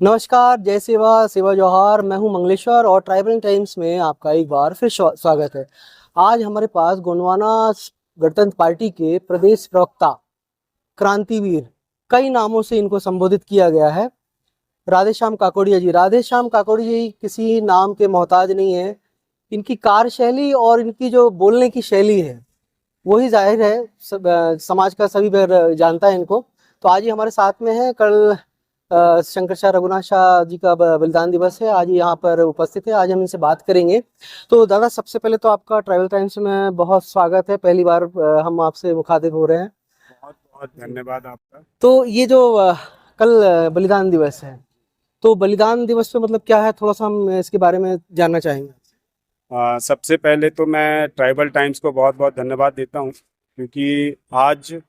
नमस्कार, जय सेवा सेवा जौहार। मैं हूं मंगलेश्वर और ट्राइबल टाइम्स में आपका एक बार फिर स्वागत है। आज हमारे पास गोंडवाना गणतंत्र पार्टी के प्रदेश प्रवक्ता क्रांतिवीर, कई नामों से इनको संबोधित किया गया है, राधेश्याम काकोड़िया जी। राधेश्याम काकोड़िया जी किसी नाम के मोहताज नहीं है। इनकी कार्यशैली और इनकी जो बोलने की शैली है वही जाहिर है समाज का सभी वर्ग जानता है इनको। तो आज ही हमारे साथ में है। कल शंकर शाह रघुनाथ शाह जी का बलिदान दिवस है, आज यहाँ पर उपस्थित है। आज हम इनसे बात करेंगे। तो दादा, सबसे पहले तो आपका ट्राइबल टाइम्स में बहुत स्वागत है। पहली बार हम आपसे मुखातिब हो रहे हैं। बहुत बहुत धन्यवाद आपका। तो ये जो कल बलिदान दिवस है, तो बलिदान दिवस पे मतलब क्या है, थोड़ा सा हम इसके बारे में जानना चाहेंगे। सबसे पहले तो मैं ट्राइबल टाइम्स को बहुत बहुत धन्यवाद देता हूँ, क्योंकि आज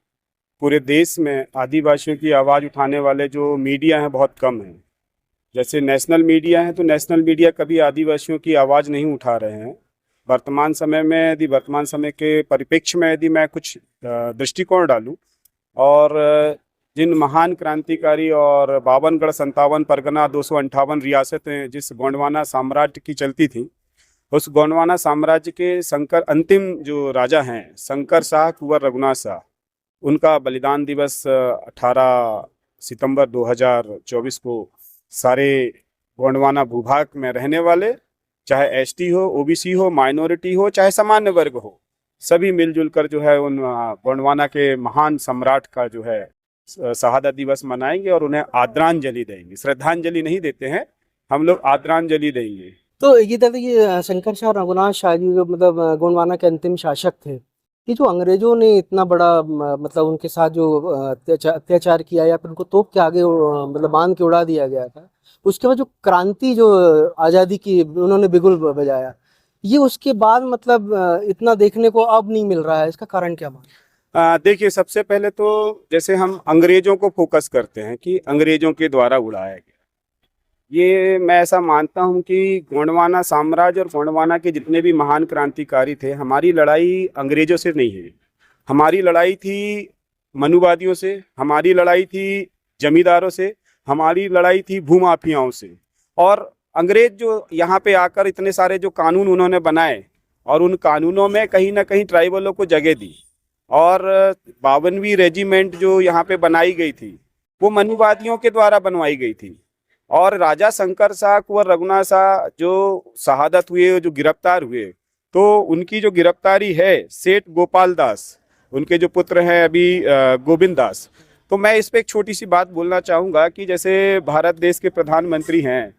पूरे देश में आदिवासियों की आवाज़ उठाने वाले जो मीडिया हैं बहुत कम हैं। जैसे नेशनल मीडिया है तो नेशनल मीडिया कभी आदिवासियों की आवाज़ नहीं उठा रहे हैं। वर्तमान समय में यदि वर्तमान समय के परिप्रेक्ष्य में यदि मैं कुछ दृष्टिकोण डालूं और जिन महान क्रांतिकारी और 52 गढ़ 57 परगना 258 रियासतें जिस गोंडवाना साम्राज्य की चलती थी, उस गोंडवाना साम्राज्य के शंकर अंतिम जो राजा हैं शंकर शाह कुंवर रघुनाथ शाह, उनका बलिदान दिवस 18 सितंबर 2024 को सारे गोंडवाना भूभाग में रहने वाले, चाहे एसटी हो, ओबीसी हो, माइनॉरिटी हो, चाहे सामान्य वर्ग हो, सभी मिलजुल कर जो है उन गोंडवाना के महान सम्राट का जो है शहादत दिवस मनाएंगे और उन्हें आदरांजलि देंगे। श्रद्धांजलि नहीं देते हैं हम लोग, आदरांजलि देंगे। तो ये दादा, ये शंकर शाह रघुनाथ शाह जी जो मतलब गोंडवाना के अंतिम शासक थे, ये जो अंग्रेजों ने इतना बड़ा मतलब उनके साथ जो अत्याचार किया या फिर उनको तोप के आगे मतलब बांध के उड़ा दिया गया था, उसके बाद जो क्रांति जो आज़ादी की उन्होंने बिगुल बजाया, ये उसके बाद मतलब इतना देखने को अब नहीं मिल रहा है। इसका कारण क्या मान? देखिए, सबसे पहले तो जैसे हम अंग्रेजों को फोकस करते हैं कि अंग्रेजों के द्वारा उड़ाया गया, ये मैं ऐसा मानता हूं कि गोंडवाना साम्राज्य और गोंडवाना के जितने भी महान क्रांतिकारी थे, हमारी लड़ाई अंग्रेजों से नहीं है। हमारी लड़ाई थी मनुवादियों से, हमारी लड़ाई थी जमींदारों से, हमारी लड़ाई थी भूमाफियाओं से। और अंग्रेज जो यहाँ पे आकर इतने सारे जो कानून उन्होंने बनाए और उन कानूनों में कहीं ना कहीं ट्राइबलों को जगह दी, और 52वीं रेजिमेंट जो यहाँ पे बनाई गई थी वो मनुवादियों के द्वारा बनवाई गई थी। और राजा शंकर शाह कुंवर रघुनाथ शाह जो शहादत हुए, जो गिरफ्तार हुए, तो उनकी जो गिरफ्तारी है सेठ गोपाल दास, उनके जो पुत्र हैं अभी गोविंद दास। तो मैं इस पे एक छोटी सी बात बोलना चाहूँगा कि जैसे भारत देश के प्रधानमंत्री हैं,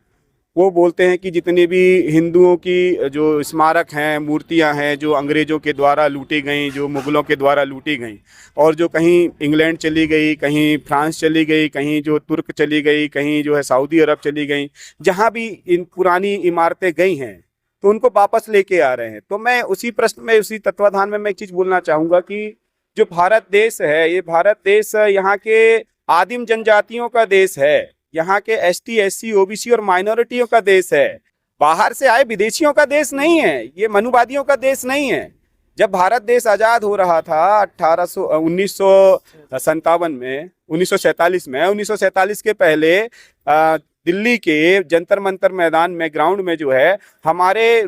वो बोलते हैं कि जितनी भी हिंदुओं की जो स्मारक हैं, मूर्तियां हैं, जो अंग्रेज़ों के द्वारा लूटी गई, जो मुग़लों के द्वारा लूटी गई, और जो कहीं इंग्लैंड चली गई, कहीं फ्रांस चली गई, कहीं जो तुर्क चली गई, कहीं जो है सऊदी अरब चली गई, जहाँ भी इन पुरानी इमारतें गई हैं तो उनको वापस लेके आ रहे हैं। तो मैं उसी प्रश्न में, उसी तत्वाधान में मैं एक चीज़ बोलना चाहूँगा कि जो भारत देश है, ये भारत देश यहाँ के आदिम जनजातियों का देश है, यहाँ के एसटी, एससी, ओबीसी और माइनॉरिटियों का देश है। बाहर से आए विदेशियों का देश नहीं है, ये मनुवादियों का देश नहीं है। जब भारत देश आजाद हो रहा था 1957 में, 1947 में, 1947 के पहले दिल्ली के जंतर मंतर मैदान में, ग्राउंड में जो है हमारे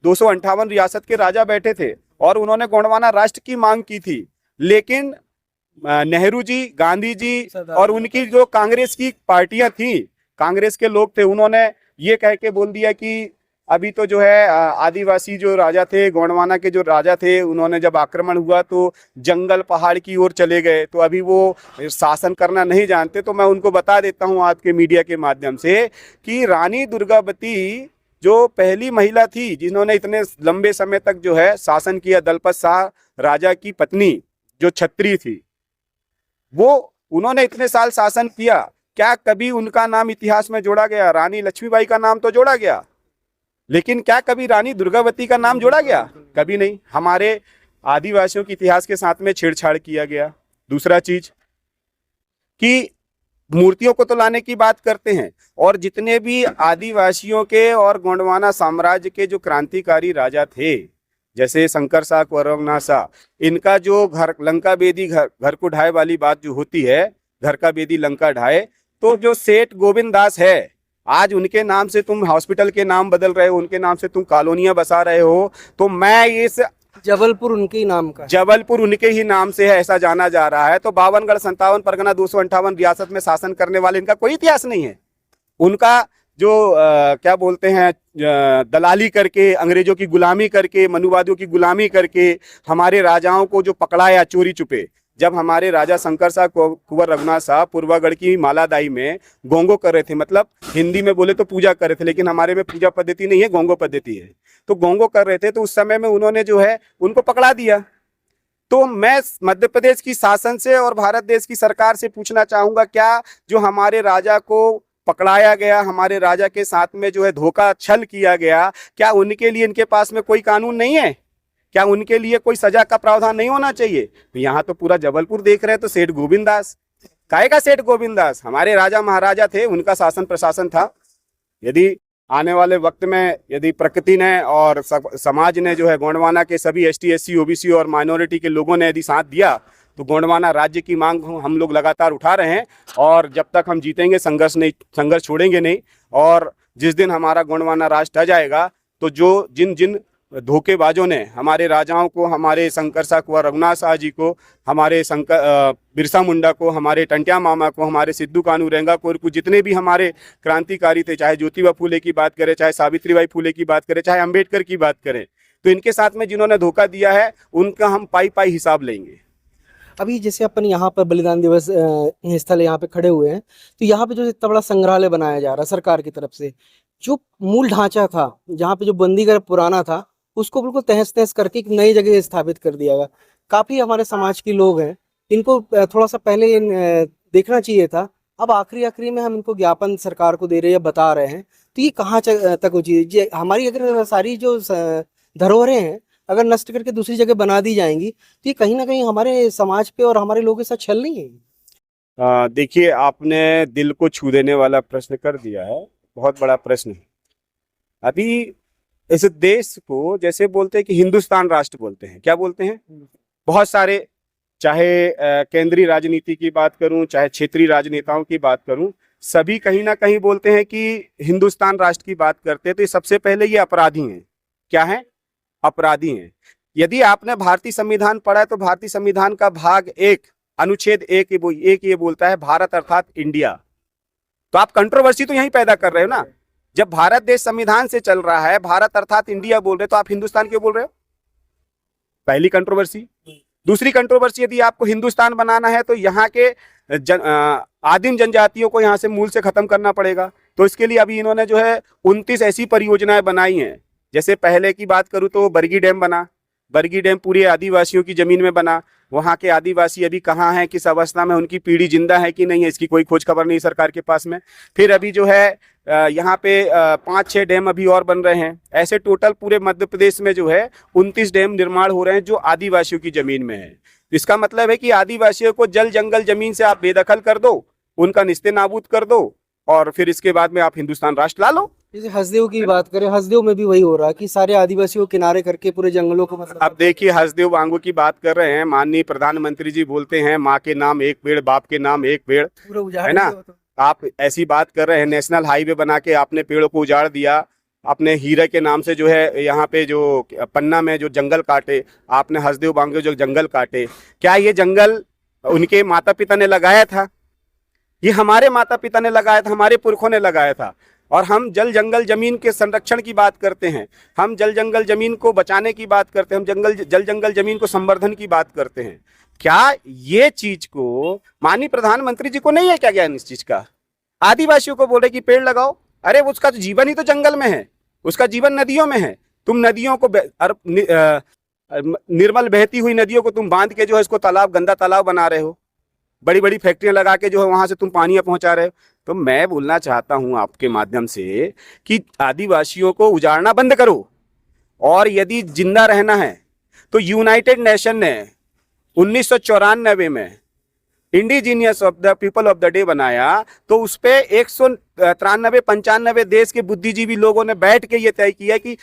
258 रियासत के राजा बैठे थे और उन्होंने गोंडवाना राष्ट्र की मांग की थी। लेकिन नेहरू जी, गांधी जी और उनकी जो कांग्रेस की पार्टियां थी, कांग्रेस के लोग थे, उन्होंने ये कह के बोल दिया कि अभी तो जो है आदिवासी जो राजा थे, गोंडवाना के जो राजा थे, उन्होंने जब आक्रमण हुआ तो जंगल पहाड़ की ओर चले गए, तो अभी वो शासन करना नहीं जानते। तो मैं उनको बता देता हूँ आपके मीडिया के माध्यम से कि रानी दुर्गावती जो पहली महिला थी जिन्होंने इतने लंबे समय तक जो है शासन किया, दलपत शाह राजा की पत्नी जो छत्री थी, वो उन्होंने इतने साल शासन किया, क्या कभी उनका नाम इतिहास में जोड़ा गया? रानी लक्ष्मीबाई का नाम तो जोड़ा गया, लेकिन क्या कभी रानी दुर्गावती का नाम जोड़ा गया? कभी नहीं। हमारे आदिवासियों के इतिहास के साथ में छेड़छाड़ किया गया। दूसरा चीज कि मूर्तियों को तो लाने की बात करते हैं, और जितने भी आदिवासियों के और गोंडवाना साम्राज्य के जो क्रांतिकारी राजा थे, जैसे शंकर शाह कुंवर रघुनाथ शाह, इनका जो घर लंका बेदी घर को ढाए वाली बात जो होती है, घर का बेदी लंका ढाए, तो जो सेठ गोविंद दास है, आज उनके नाम से तुम हॉस्पिटल के नाम बदल रहे हो, उनके नाम से तुम कॉलोनियां बसा रहे हो, तो मैं इस जबलपुर उनके ही नाम का है। जबलपुर उनके ही नाम से है ऐसा जाना जा रहा है। तो 52 57 परगना 258 रियासत में शासन करने वाले इनका कोई इतिहास नहीं है। उनका जो क्या बोलते हैं, दलाली करके, अंग्रेजों की गुलामी करके, मनुवादियों की गुलामी करके हमारे राजाओं को जो पकड़ाया चोरी छुपे। जब हमारे राजा शंकर शाह कुंवर रघुनाथ साहब पूर्वागढ़ की मालादाई में गोंगो कर रहे थे, मतलब हिंदी में बोले तो पूजा कर रहे थे, लेकिन हमारे में पूजा पद्धति नहीं है, गोंगो पद्धति है। तो गोंगो कर रहे थे, तो उस समय में उन्होंने जो है उनको पकड़ा दिया। तो मैं मध्य प्रदेश की शासन से और भारत देश की सरकार से पूछना चाहूंगा, क्या जो हमारे राजा को पकड़ाया गया, हमारे राजा के साथ में जो है धोखा छल किया गया, क्या उनके लिए इनके पास में कोई कानून नहीं है? क्या उनके लिए कोई सजा का प्रावधान नहीं होना चाहिए? तो यहाँ तो पूरा जबलपुर देख रहे हैं, तो सेठ गोविंद दास, काहे का सेठ गोविंद दास? हमारे राजा महाराजा थे, उनका शासन प्रशासन था। यदि आने वाले वक्त में यदि प्रकृति ने और समाज ने जो है गोंडवाना के सभी एसटी एससी ओबीसी और माइनॉरिटी के लोगों ने यदि साथ दिया, तो गोंडवाना राज्य की मांग हम लोग लगातार उठा रहे हैं। और जब तक हम जीतेंगे, संघर्ष छोड़ेंगे नहीं। और जिस दिन हमारा गोंडवाना राज्य आ जाएगा, तो जो जिन जिन धोखेबाजों ने हमारे राजाओं को, हमारे शंकर शाह कुंवर रघुनाथ शाह जी को, हमारे बिरसा मुंडा को, हमारे टंटिया मामा को, हमारे सिद्धू कानू रेंगाकोर को, जितने भी हमारे क्रांतिकारी थे, चाहे ज्योतिबा फूले की बात करें, चाहे सावित्रीबाई फूले की बात करें, चाहे अंबेडकर की बात करें, तो इनके साथ में जिन्होंने धोखा दिया है, उनका हम पाई पाई हिसाब लेंगे। अभी जैसे अपन यहाँ पर बलिदान दिवस स्थल यहाँ पे खड़े हुए हैं, तो यहाँ पे जो इतना बड़ा संग्रहालय बनाया जा रहा है सरकार की तरफ से, जो मूल ढांचा था, जहाँ पे जो बंदीगढ़ पुराना था, उसको बिल्कुल तहस नहस करके एक नई जगह स्थापित कर दिया गया। काफी हमारे समाज के लोग हैं, इनको थोड़ा सा पहले देखना चाहिए था। अब आखिरी आखिरी में हम इनको ज्ञापन सरकार को दे रहे हैं, बता रहे हैं, तो ये कहाँ तक हो चाहिए? हमारी अगर सारी जो धरोहरें हैं अगर नष्ट करके दूसरी जगह बना दी जाएंगी, तो ये कहीं ना कहीं हमारे समाज पे और हमारे लोगों के साथ छल नहीं है? देखिए, आपने दिल को छू देने वाला प्रश्न कर दिया है, बहुत बड़ा प्रश्न है। अभी इस देश को जैसे बोलते हैं कि हिंदुस्तान राष्ट्र बोलते हैं, क्या बोलते हैं? बहुत सारे, चाहे केंद्रीय राजनीति की बात करूं, चाहे क्षेत्रीय राजनेताओं की बात करूं, सभी कहीं ना कहीं बोलते हैं कि हिंदुस्तान राष्ट्र की बात करते हैं। तो सबसे पहले ये अपराधी हैं। क्या है? अपराधी हैं। यदि आपने भारतीय संविधान पढ़ा है, तो भारतीय संविधान का भाग 1 अनुच्छेद 1 ये बोलता है भारत अर्थात इंडिया। तो आप कंट्रोवर्सी तो यहीं पैदा कर रहे हो ना। जब भारत देश संविधान से चल रहा है, भारत अर्थात इंडिया बोल रहे हो, तो आप हिंदुस्तान क्यों बोल रहे हो? पहली कंट्रोवर्सी। दूसरी कंट्रोवर्सी, यदि आपको हिंदुस्तान बनाना है, तो यहाँ के आदिम जनजातियों को यहाँ से मूल से खत्म करना पड़ेगा। तो इसके लिए अभी इन्होंने जो है 29 ऐसी परियोजनाएं बनाई हैं। जैसे पहले की बात करूं तो बरगी डैम बना। बरगी डैम पूरे आदिवासियों की जमीन में बना। वहाँ के आदिवासी अभी कहाँ हैं, किस अवस्था में, उनकी पीढ़ी जिंदा है कि नहीं है, इसकी कोई खोज खबर नहीं सरकार के पास में। फिर अभी जो है यहाँ पे 5-6 डैम अभी और बन रहे हैं। ऐसे टोटल पूरे मध्य प्रदेश में जो है 29 डैम निर्माण हो रहे हैं, जो आदिवासियों की जमीन में है। इसका मतलब है कि आदिवासियों को जल जंगल जमीन से आप बेदखल कर दो, उनका निस्ते नाबूद कर दो, और फिर इसके बाद में आप हिंदुस्तान राष्ट्र ला लो। जैसे हसदेव की बात करें, हसदेव में भी वही हो रहा है कि सारे आदिवासियों को किनारे करके पूरे जंगलों को, मतलब अब देखिए, हसदेव वांगू की बात कर रहे हैं। माननीय प्रधानमंत्री जी बोलते हैं, माँ के नाम एक पेड़, बाप के नाम एक पेड़, पूरा उजाड़ है ना? दिया। आप ऐसी बात कर रहे हैं, नेशनल हाईवे बना के आपने पेड़ों को उजाड़ दिया। अपने हीरे के नाम से जो है यहाँ पे जो पन्ना में जो जंगल काटे, आपने हसदेव वांगू जो जंगल काटे, क्या ये जंगल उनके माता पिता ने लगाया था? ये हमारे माता पिता ने लगाया था, हमारे पुरखों ने लगाया था। और हम जल जंगल जमीन के संरक्षण की बात करते हैं, हम जल जंगल जमीन को बचाने की बात करते हैं, हम जल जंगल जमीन को संवर्धन की बात करते हैं। क्या ये चीज को माननीय प्रधानमंत्री जी को नहीं है क्या ज्ञान इस चीज का? आदिवासियों को बोले कि पेड़ लगाओ, अरे उसका तो जीवन ही तो जंगल में है, उसका जीवन नदियों में है। तुम नदियों को निर्मल बहती हुई नदियों को तुम बांध के जो है इसको तालाब, गंदा तालाब बना रहे हो, बड़ी बड़ी फैक्ट्रियां लगा के जो है वहां से तुम पानी पहुंचा रहे हो। तो मैं बोलना चाहता हूं आपके माध्यम से कि आदिवासियों को उजाड़ना बंद करो, और यदि जिंदा रहना है तो यूनाइटेड नेशन ने 1994 में indigenous of the people of the day बनाया, तो उस पे 193-95 देश के बुद्धिजीवी लोगों ने बैठ के ये तय किया कि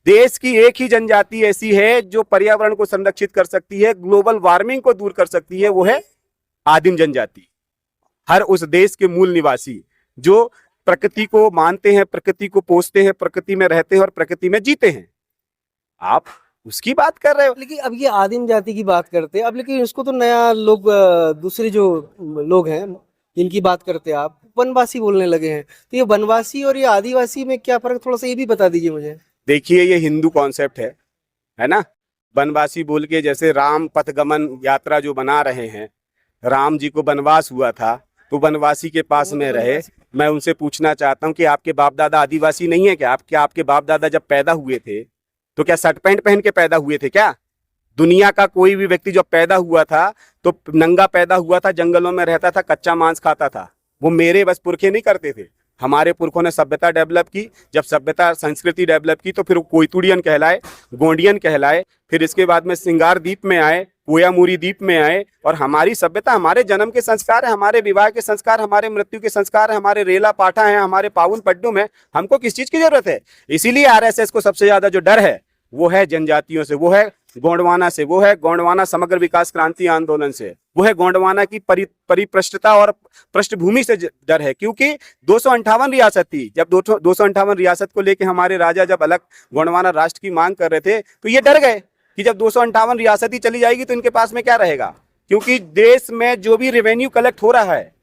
देश की एक ही जनजाति ऐसी है जो पर्यावरण को संरक्षित कर सकती है, ग्लोबल वार्मिंग को दूर कर सकती है, वो है आदिम जनजाति। हर उस देश के मूल निवासी जो प्रकृति को मानते हैं, प्रकृति को पोसते हैं, प्रकृति में रहते हैं और प्रकृति में जीते हैं। आप उसकी बात कर रहे हो। लेकिन अब ये आदिम जाति की बात करते हैं अब, लेकिन इसको तो नया लोग दूसरे जो लोग हैं जिनकी बात करते हैं आप, वनवासी बोलने लगे हैं। तो ये वनवासी और ये आदिवासी में क्या फर्क, थोड़ा सा ये भी बता दीजिए मुझे। देखिए, ये हिंदू कॉन्सेप्ट है ना। वनवासी बोल के जैसे राम पथगमन यात्रा जो बना रहे हैं, राम जी को वनवास हुआ था तो वनवासी के पास में रहे। मैं उनसे पूछना चाहता हूँ कि आपके बाप दादा आदिवासी नहीं है क्या? आपके बाप दादा जब पैदा हुए थे तो क्या शर्ट पैंट पहन के पैदा हुए थे क्या? दुनिया का कोई भी व्यक्ति जब पैदा हुआ था तो नंगा पैदा हुआ था, जंगलों में रहता था, कच्चा मांस खाता था। वो मेरे बस पुरखे नहीं करते थे। हमारे पुरखों ने सभ्यता डेवलप की, जब सभ्यता संस्कृति डेवलप की तो फिर कोयतुड़ियन कहलाए, गोंडियन कहलाए, फिर इसके बाद में सिंगार द्वीप में आए, पोयामुरी द्वीप में आए। और हमारी सभ्यता हमारे जन्म के संस्कार है, हमारे विवाह के संस्कार, हमारे मृत्यु के संस्कार है, हमारे रेला पाठा है, हमारे पावन पड्डुम है। हमको किस चीज की जरूरत है? इसीलिए आरएसएस को सबसे ज्यादा जो डर है वो है जनजातियों से, वो है गोंडवाना से, वो है गोंडवाना समग्र विकास क्रांति आंदोलन से, वो है गोंडवाना की परिपृष्ठता और पृष्ठभूमि से डर है। क्योंकि 258 रियासत थी, जब 258 रियासत को लेके हमारे राजा जब अलग गोंडवाना राष्ट्र की मांग कर रहे थे तो ये डर गए कि जब 258 रियासत ही चली जाएगी तो इनके पास में क्या रहेगा। क्योंकि देश में जो भी रेवेन्यू कलेक्ट हो रहा है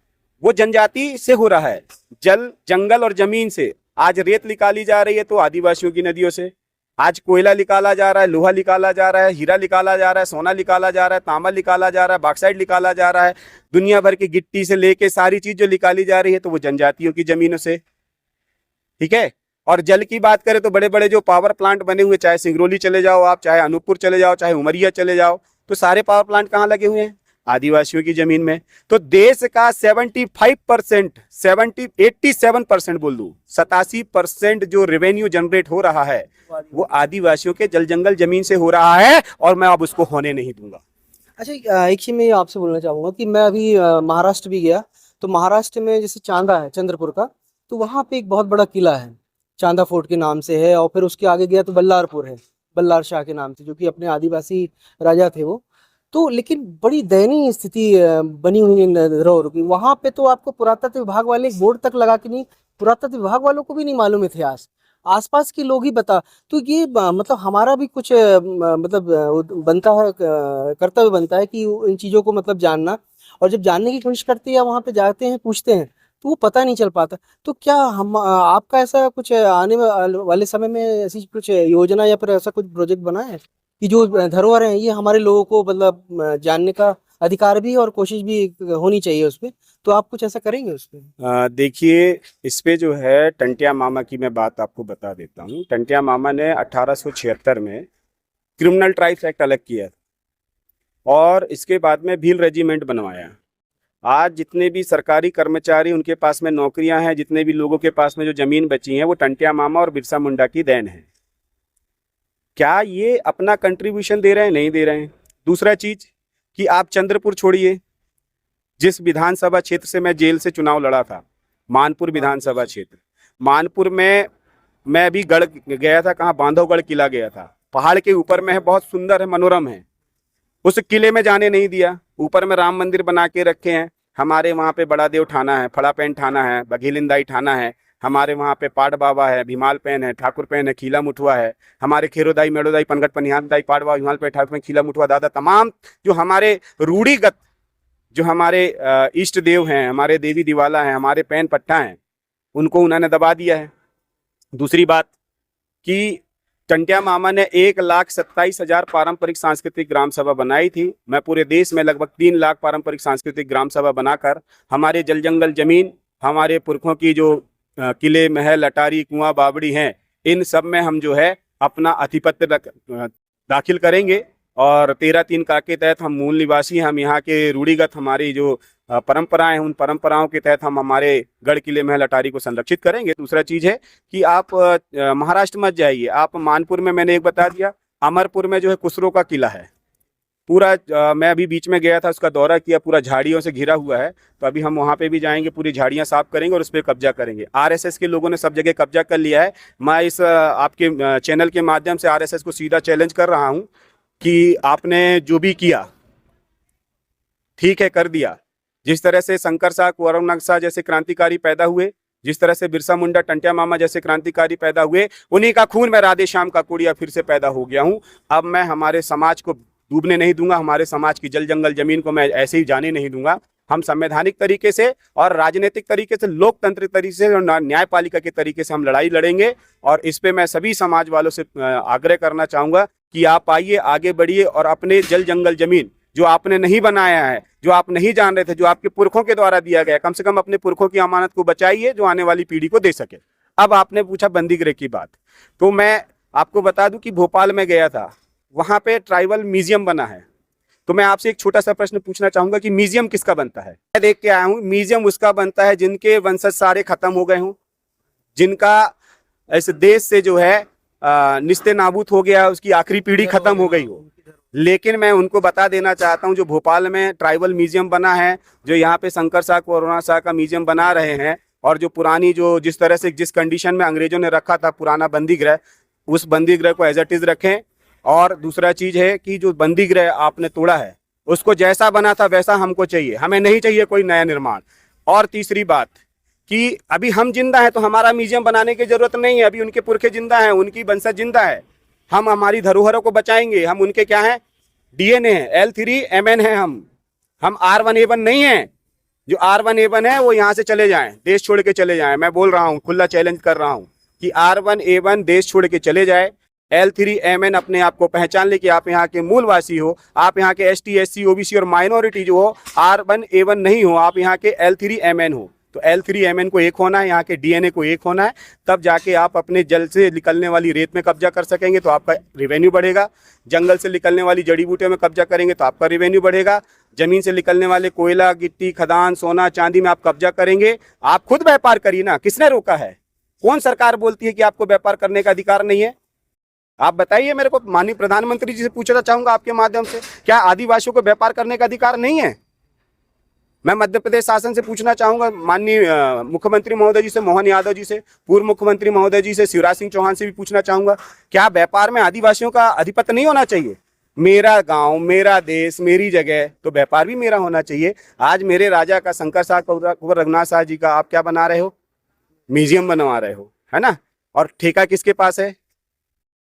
वो जनजाति से हो रहा है, जल, जंगल और जमीन से। आज रेत निकाली जा रही है तो आदिवासियों की नदियों से, आज कोयला निकाला जा रहा है, लोहा निकाला जा रहा है, हीरा निकाला जा रहा है, सोना निकाला जा रहा है, तांबा निकाला जा रहा है, बॉक्साइट निकाला जा रहा है। दुनिया भर की गिट्टी से लेके सारी चीज जो निकाली जा रही है तो वो जनजातियों की जमीनों से, ठीक है। और जल की बात करें तो बड़े बड़े जो पावर प्लांट बने हुए, चाहे सिंगरौली चले जाओ आप, चाहे अनूपपुर चले जाओ, चाहे उमरिया चले जाओ, तो सारे पावर प्लांट कहाँ लगे हुए हैं? आदिवासियों की जमीन में। तो देश का 75%, 87% बोल दूं, 87% जो रेवेन्यू जनरेट हो रहा है वो आदिवासियों के जल जंगल जमीन से हो रहा है, और मैं अब उसको होने नहीं दूंगा। अच्छा, एक चीज मैं आपसे बोलना चाहूंगा कि मैं अभी महाराष्ट्र भी गया, तो महाराष्ट्र में जैसे चांदा है चंद्रपुर का, तो वहाँ पे एक बहुत बड़ा किला है, चांदा फोर्ट के नाम से है। और फिर उसके आगे गया तो बल्लारपुर है, बल्लार शाह के नाम से, जो कि अपने आदिवासी राजा थे वो। तो लेकिन बड़ी दयनीय स्थिति बनी हुई है धरोहर की। वहाँ पे तो आपको पुरातत्व विभाग वाले एक बोर्ड तक लगा के नहीं, पुरातत्व विभाग वालों को भी नहीं मालूम इतिहास, आसपास के लोग ही बता। तो ये मतलब हमारा भी कुछ मतलब बनता है, कर्तव्य बनता है कि इन चीज़ों को मतलब जानना। और जब जानने की कोशिश करते हैं, वहाँ पे जाते हैं, पूछते हैं, तो वो पता नहीं चल पाता। तो क्या हम आपका ऐसा कुछ आने वाले समय में ऐसी कुछ योजना या फिर ऐसा कुछ प्रोजेक्ट बना है कि जो धरोहर है ये हमारे लोगों को मतलब जानने का अधिकार भी और कोशिश भी होनी चाहिए उस पर? तो आप कुछ ऐसा करेंगे उस पर? देखिए, इस पे जो है टंटिया मामा की मैं बात आपको बता देता हूँ। टंटिया मामा ने 1876 में क्रिमिनल ट्राइब्स एक्ट अलग किया और इसके बाद में भील रेजिमेंट बनवाया। आज जितने भी सरकारी कर्मचारी उनके पास में नौकरियां हैं, जितने भी लोगों के पास में जो जमीन बची है, वो टंटिया मामा और बिरसा मुंडा की देन है। क्या ये अपना कंट्रीब्यूशन दे रहे हैं? नहीं दे रहे हैं। दूसरा चीज कि आप चंद्रपुर छोड़िए, जिस विधानसभा क्षेत्र से मैं जेल से चुनाव लड़ा था, मानपुर विधानसभा क्षेत्र, मानपुर में मैं अभी गढ़ गया था, कहाँ, बांधवगढ़ किला गया था, पहाड़ के ऊपर में है, बहुत सुंदर है, मनोरम है। उस किले में जाने नहीं दिया। ऊपर में राम मंदिर बना के रखे हैं। हमारे वहाँ पे बड़ा देव थाना है, फड़ापेन थाना है, बघेलिंदाई थाना है, हमारे वहाँ पे पाट बाबा है, भीमाल पेन है, ठाकुर पेन है, खीला मुठुआ है, हमारे खेरोदाई, मेड़ोदाई, पनगट पनिहानदाई, पाट बाबा, भीमाल पेन, ठाकुर पेन, खीला मुठुआ दादा, तमाम जो हमारे रूढ़िगत, जो हमारे इष्ट देव हैं, हमारे देवी दिवाला हैं, हमारे पैन पट्टा हैं, उनको उन्होंने दबा दिया है। दूसरी बात कि टंटिया मामा ने 1,27,000 पारंपरिक सांस्कृतिक ग्राम सभा बनाई थी। मैं पूरे देश में लगभग 3 लाख पारंपरिक सांस्कृतिक ग्राम सभा बनाकर हमारे जल जंगल जमीन, हमारे पुरखों की जो किले, महल, अटारी, कुआं, बावड़ी हैं, इन सब में हम जो है अपना आधिपत्य दाखिल करेंगे। और 13-3 का के तहत हम मूल निवासी, हम यहाँ के रूढ़िगत हमारी जो परंपराएं हैं, उन परंपराओं के तहत हम हमारे गढ़, किले, महल, अटारी को संरक्षित करेंगे। दूसरा चीज है कि आप महाराष्ट्र मत जाइए, आप मानपुर में, मैंने एक बता दिया, अमरपुर में जो है कुसरो का किला है पूरा। मैं अभी बीच में गया था, उसका दौरा किया, पूरा झाड़ियों से घिरा हुआ है। तो अभी हम वहाँ पे भी जाएंगे, पूरी झाड़ियाँ साफ करेंगे और उस पर कब्जा करेंगे। आरएसएस के लोगों ने सब जगह कब्जा कर लिया है। मैं इस आपके चैनल के माध्यम से आरएसएस को सीधा चैलेंज कर रहा हूँ कि आपने जो भी किया ठीक है, कर दिया, जिस तरह से शंकर शाह कुंवर नाग शाह जैसे क्रांतिकारी पैदा हुए, जिस तरह से बिरसा मुंडा टंटिया मामा जैसे क्रांतिकारी पैदा हुए, उन्हीं का खून मैं राधे श्याम का कुड़िया फिर से पैदा हो गया हूं। अब मैं हमारे समाज को डूबने नहीं दूंगा, हमारे समाज की जल जंगल जमीन को मैं ऐसे ही जाने नहीं दूंगा। हम संवैधानिक तरीके से और राजनीतिक तरीके से, लोकतंत्र तरीके से और न्यायपालिका के तरीके से हम लड़ाई लड़ेंगे। और इस पे मैं सभी समाज वालों से आग्रह करना चाहूंगा कि आप आइए, आगे बढ़िए और अपने जल जंगल जमीन जो आपने नहीं बनाया है, जो आप नहीं जान रहे थे, जो आपके पुरखों के द्वारा दिया गया, कम से कम अपने पुरखों की अमानत को बचाइए जो आने वाली पीढ़ी को दे सके। अब आपने पूछा बंदीगृह की बात, तो मैं आपको बता दूं कि भोपाल में गया था, वहां पे ट्राइबल म्यूजियम बना है। तो मैं आपसे एक छोटा सा प्रश्न पूछना चाहूंगा कि म्यूजियम किसका बनता है? मैं देख के आया हूं, म्यूजियम उसका बनता है जिनके वंशज सारे खत्म हो गए हों, जिनका इस देश से जो है निस्ते नाबूद हो गया, उसकी आखिरी पीढ़ी खत्म हो गई हो। लेकिन मैं उनको बता देना चाहता हूं, जो भोपाल में ट्राइबल म्यूजियम बना है, जो यहाँ पे शंकर शाह कुंवर शाह का म्यूजियम बना रहे हैं, और जो पुरानी जो जिस तरह से जिस कंडीशन में अंग्रेजों ने रखा था पुराना बंदीगृह, उस बंदीगृह को एज इट इज रखें। और दूसरा चीज है कि जो बंदीगृह आपने तोड़ा है उसको जैसा बना था वैसा हमको चाहिए, हमें नहीं चाहिए कोई नया निर्माण। और तीसरी बात कि अभी हम जिंदा हैं तो हमारा म्यूजियम बनाने की जरूरत नहीं है, अभी उनके पुरखे जिंदा हैं, उनकी वंशज जिंदा है। हम हमारी धरोहरों को बचाएंगे। हम उनके क्या हैं? DNA है, L3MN है। हम R1A1 नहीं है। जो R1A1 है वो यहाँ से चले जाएं, देश छोड़ के चले जाएं। मैं बोल रहा हूँ, खुला चैलेंज कर रहा हूँ कि R1A1 देश छोड़ के चले जाए। L3MN अपने आप को पहचान ले कि आप यहाँ के मूलवासी हो, आप यहाँ के ST SC OBC और माइनॉरिटी जो हो, R1A1 नहीं हो, आप यहाँ के L3MN हो। तो L3MN को एक होना है, यहाँ के DNA को एक होना है, तब जाके आप अपने जल से निकलने वाली रेत में कब्जा कर सकेंगे तो आपका रेवेन्यू बढ़ेगा। जंगल से निकलने वाली जड़ी बूटियों में कब्जा करेंगे तो आपका रेवेन्यू बढ़ेगा। जमीन से निकलने वाले कोयला, गिट्टी, खदान, सोना, चांदी में आप कब्जा करेंगे। आप खुद व्यापार करिए ना, किसने रोका है? कौन सरकार बोलती है कि आपको व्यापार करने का अधिकार नहीं है? आप बताइए मेरे को। माननीय प्रधानमंत्री जी से पूछना चाहूंगा आपके माध्यम से, क्या आदिवासियों को व्यापार करने का अधिकार नहीं है? मैं मध्य प्रदेश शासन से पूछना चाहूंगा, माननीय मुख्यमंत्री महोदय जी से, मोहन यादव जी से, पूर्व मुख्यमंत्री महोदय जी से, शिवराज सिंह चौहान से भी पूछना चाहूंगा, क्या व्यापार में आदिवासियों का अधिपत्य नहीं होना चाहिए? मेरा गांव, मेरा देश, मेरी जगह, तो व्यापार भी मेरा होना चाहिए। आज मेरे राजा का, शंकर शाह कुंवर रघुनाथ शाह जी का आप क्या बना रहे हो? म्यूजियम बनवा रहे हो, है ना? और ठेका किसके पास है?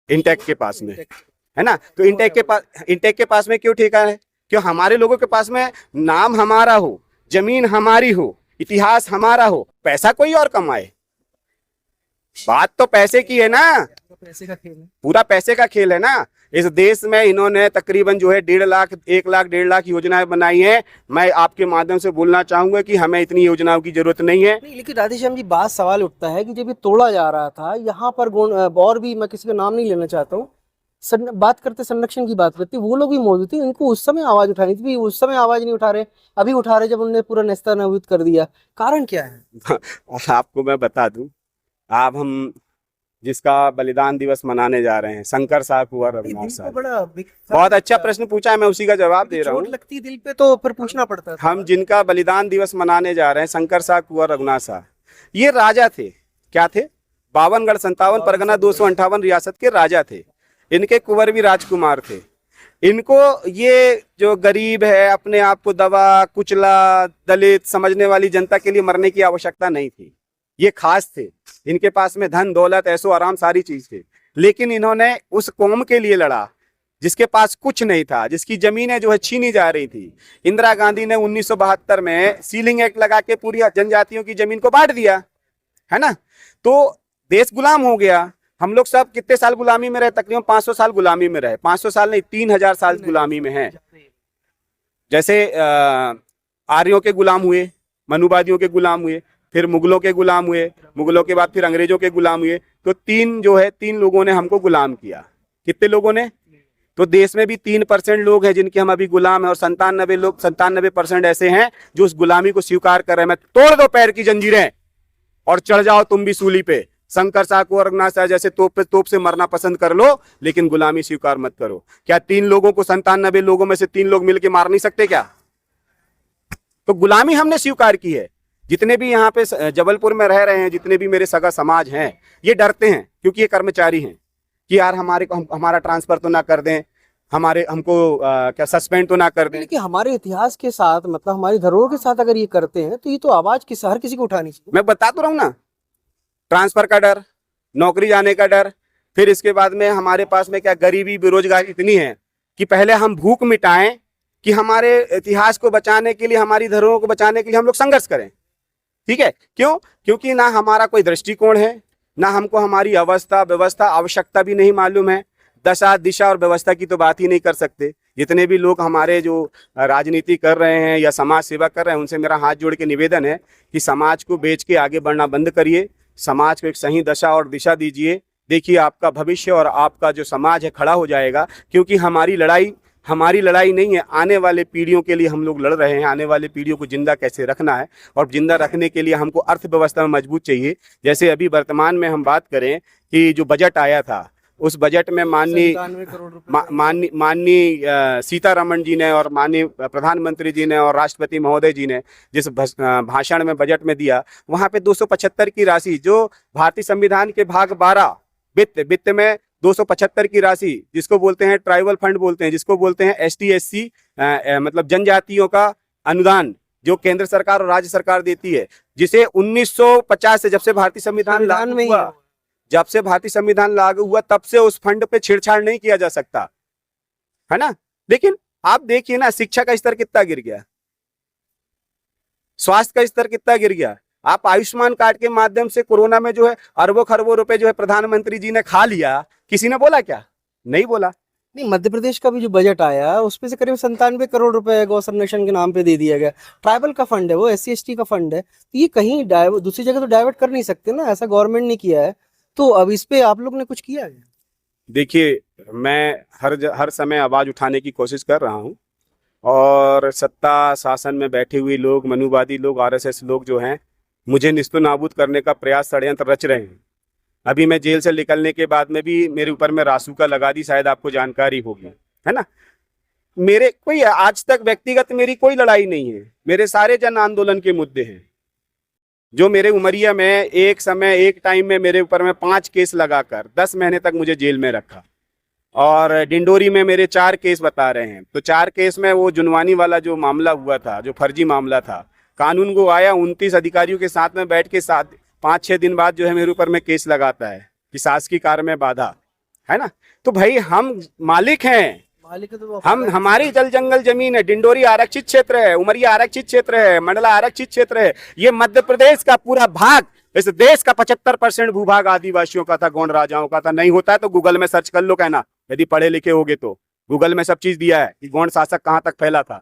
इंटेक के पास में, है ना? तो इंटेक के पास में क्यों ठेका है? क्यों? हमारे लोगों के पास में नाम हमारा हो, जमीन हमारी हो, इतिहास हमारा हो, पैसा कोई और कमाए। बात तो पैसे की है ना, पैसे का खेल है, पूरा पैसे का खेल है ना। इस देश में इन्होंने तकरीबन जो है 1.5 लाख, 1 लाख, 1.5 लाख योजनाएं बनाई हैं। मैं आपके माध्यम से बोलना चाहूंगा कि हमें इतनी योजनाओं की जरूरत नहीं है। नहीं, लेकिन राधेश्याम जी, बात सवाल उठता है कि जब ये तोड़ा जा रहा था यहाँ पर और भी, मैं किसी का नाम नहीं लेना चाहता हूँ, बात करते संरक्षण की बात करते, वो लोग भी मौजूद थे, इनको उस समय आवाज उठानी थी, उस समय आवाज नहीं उठा रहे, अभी उठा रहे जब उन्होंने पूरा नेस्ता नाबूद कर दिया। कारण क्या है? आपको मैं बता दूं, आप हम जिसका बलिदान दिवस मनाने जा रहे हैं, शंकर शाह कुंवर रघुनाथ शाह, बहुत अच्छा प्रश्न पूछा है, मैं उसी का जवाब दे रहा हूँ। चोट लगती दिल पे तो फिर पूछना पड़ता था। हम जिनका बलिदान दिवस मनाने जा रहे हैं, शंकर शाह कुंवर रघुनाथ शाह, ये राजा थे। क्या थे? 52 गढ़ 57 परगना 258 रियासत के राजा थे। इनके कुंवर भी राजकुमार थे। इनको ये जो गरीब है, अपने आप को दबा कुचला, दलित समझने वाली जनता के लिए मरने की आवश्यकता नहीं थी। ये खास थे, इनके पास में धन दौलत ऐशो आराम सारी चीज थे, लेकिन इन्होंने उस कौम के लिए लड़ा जिसके पास कुछ नहीं था, जिसकी जमीनें जो है छीनी जा रही थी। इंदिरा गांधी ने 1972 में सीलिंग एक्ट लगा के पूरी जनजातियों की जमीन को बांट दिया, है ना? तो देश गुलाम हो गया। हम लोग सब कितने साल गुलामी में रहे? तकरीबन 500 साल गुलामी में रहे। 500 साल नहीं, 3000 साल गुलामी में हैं। जैसे आर्यों के गुलाम हुए, मनुवादियों के गुलाम हुए, फिर मुगलों के गुलाम हुए, मुगलों के बाद फिर अंग्रेजों के गुलाम हुए। तो तीन लोगों ने हमको गुलाम किया। कितने लोगों ने? तो देश में भी 3% लोग हैं जिनके हम अभी गुलाम हैं, और 97% ऐसे हैं जो उस गुलामी को स्वीकार कर रहे हैं। मैं तोड़ दो पैर की जंजीरें और चढ़ जाओ तुम भी सूली पे। शंकर शाह कुंवर रघुनाथ शाह जैसे तोप से मरना पसंद कर लो, लेकिन गुलामी स्वीकार मत करो। क्या 3 लोगों को 97 लोगों में से 3 लोग मिलकर मार नहीं सकते क्या? तो गुलामी हमने स्वीकार की है। जितने भी यहाँ पे जबलपुर में रह रहे हैं, जितने भी मेरे सगा समाज हैं, ये डरते हैं क्योंकि ये कर्मचारी हैं कि यार हमारा ट्रांसफर तो ना कर दें, हमारे हमको क्या सस्पेंड तो ना कर दें। लेकिन हमारे इतिहास के साथ मतलब हमारी धरोहर के साथ अगर ये करते हैं तो ये तो आवाज हर किसी को उठानी चाहिए। मैं बता तो रहा हूँ ना, ट्रांसफर का डर, नौकरी जाने का डर, फिर इसके बाद में हमारे पास में क्या गरीबी बेरोजगारी इतनी है कि पहले हम भूख मिटाएं कि हमारे इतिहास को बचाने के लिए, हमारी धरोहरों को बचाने के लिए हम लोग संघर्ष करें। ठीक है, क्यों? क्योंकि ना हमारा कोई दृष्टिकोण है, ना हमको हमारी अवस्था व्यवस्था आवश्यकता भी नहीं मालूम है। दशा दिशा और व्यवस्था की तो बात ही नहीं कर सकते। जितने भी लोग हमारे जो राजनीति कर रहे हैं या समाज सेवा कर रहे हैं, उनसे मेरा हाथ जोड़ के निवेदन है कि समाज को बेच के आगे बढ़ना बंद करिए, समाज को एक सही दशा और दिशा दीजिए। देखिए आपका भविष्य और आपका जो समाज है खड़ा हो जाएगा, क्योंकि हमारी लड़ाई नहीं है, आने वाले पीढ़ियों के लिए हम लोग लड़ रहे हैं। आने वाले पीढ़ियों को जिंदा कैसे रखना है, और जिंदा रखने के लिए हमको अर्थव्यवस्था में मजबूत चाहिए। जैसे अभी वर्तमान में हम बात करें कि जो बजट आया था, उस बजट में माननीय सीतारमण जी ने और माननीय प्रधानमंत्री जी ने और राष्ट्रपति महोदय जी ने जिस भाषण में बजट में दिया, वहां पे 275 की राशि, जो भारतीय संविधान के भाग 12 वित्त में 275 की राशि, जिसको बोलते हैं ट्राइबल फंड बोलते हैं, जिसको बोलते हैं ST SC मतलब जनजातियों का अनुदान, जो केंद्र सरकार और राज्य सरकार देती है, जिसे 1950 से जब से भारतीय संविधान लागू हुआ तब से उस फंड पे छेड़छाड़ नहीं किया जा सकता है ना। लेकिन आप देखिए ना, शिक्षा का स्तर कितना गिर गया, स्वास्थ्य का स्तर कितना गिर गया। आप आयुष्मान कार्ड के माध्यम से कोरोना में जो है अरबों खरबों रुपए जो है प्रधानमंत्री जी ने खा लिया, किसी ने बोला क्या? नहीं बोला। नहीं, मध्य प्रदेश का भी जो बजट आया उसपे से करीब 97 करोड़ रुपए गौ संरक्षण के नाम पे दे दिया गया। ट्राइबल का फंड है वो, SC ST का फंड है, तो ये कहीं दूसरी जगह तो डाइवर्ट कर नहीं सकते ना, ऐसा गवर्नमेंट ने किया है। तो अब इस पे आप लोग ने कुछ किया है? देखिए, मैं हर समय आवाज उठाने की कोशिश कर रहा हूँ, और सत्ता शासन में बैठे हुए लोग, मनुवादी लोग, RSS लोग जो हैं, मुझे निस्तो नाबूद करने का प्रयास, षड्यंत्र रच रहे हैं। अभी मैं जेल से निकलने के बाद में भी मेरे ऊपर में रासुका लगा दी, शायद आपको जानकारी होगी, है ना। मेरे कोई आज तक व्यक्तिगत मेरी कोई लड़ाई नहीं है, मेरे सारे जन आंदोलन के मुद्दे हैं। जो मेरे उमरिया में एक टाइम में मेरे ऊपर में 5 केस लगाकर 10 महीने तक मुझे जेल में रखा, और डिंडोरी में मेरे 4 केस बता रहे हैं। तो 4 केस में वो जुनवानी वाला जो मामला हुआ था, जो फर्जी मामला था, कानून को आया 29 अधिकारियों के साथ में बैठ के 5-6 दिन बाद जो है मेरे ऊपर में केस लगाता है कि शासकीय कार्य में बाधा, है ना। तो भाई हम मालिक हैं, हम, हमारी जल जंगल जमीन है। डिंडोरी आरक्षित क्षेत्र है, उमरिया आरक्षित क्षेत्र है, मंडला आरक्षित क्षेत्र है। ये मध्य प्रदेश का पूरा भाग, इस देश का 75% भूभाग आदिवासियों का था, गौंड राजाओं का था। नहीं होता है तो गूगल में सर्च कर लो, कहना यदि पढ़े लिखे होगे तो गूगल में सब चीज दिया है कि गौंड शासक कहां तक फैला था।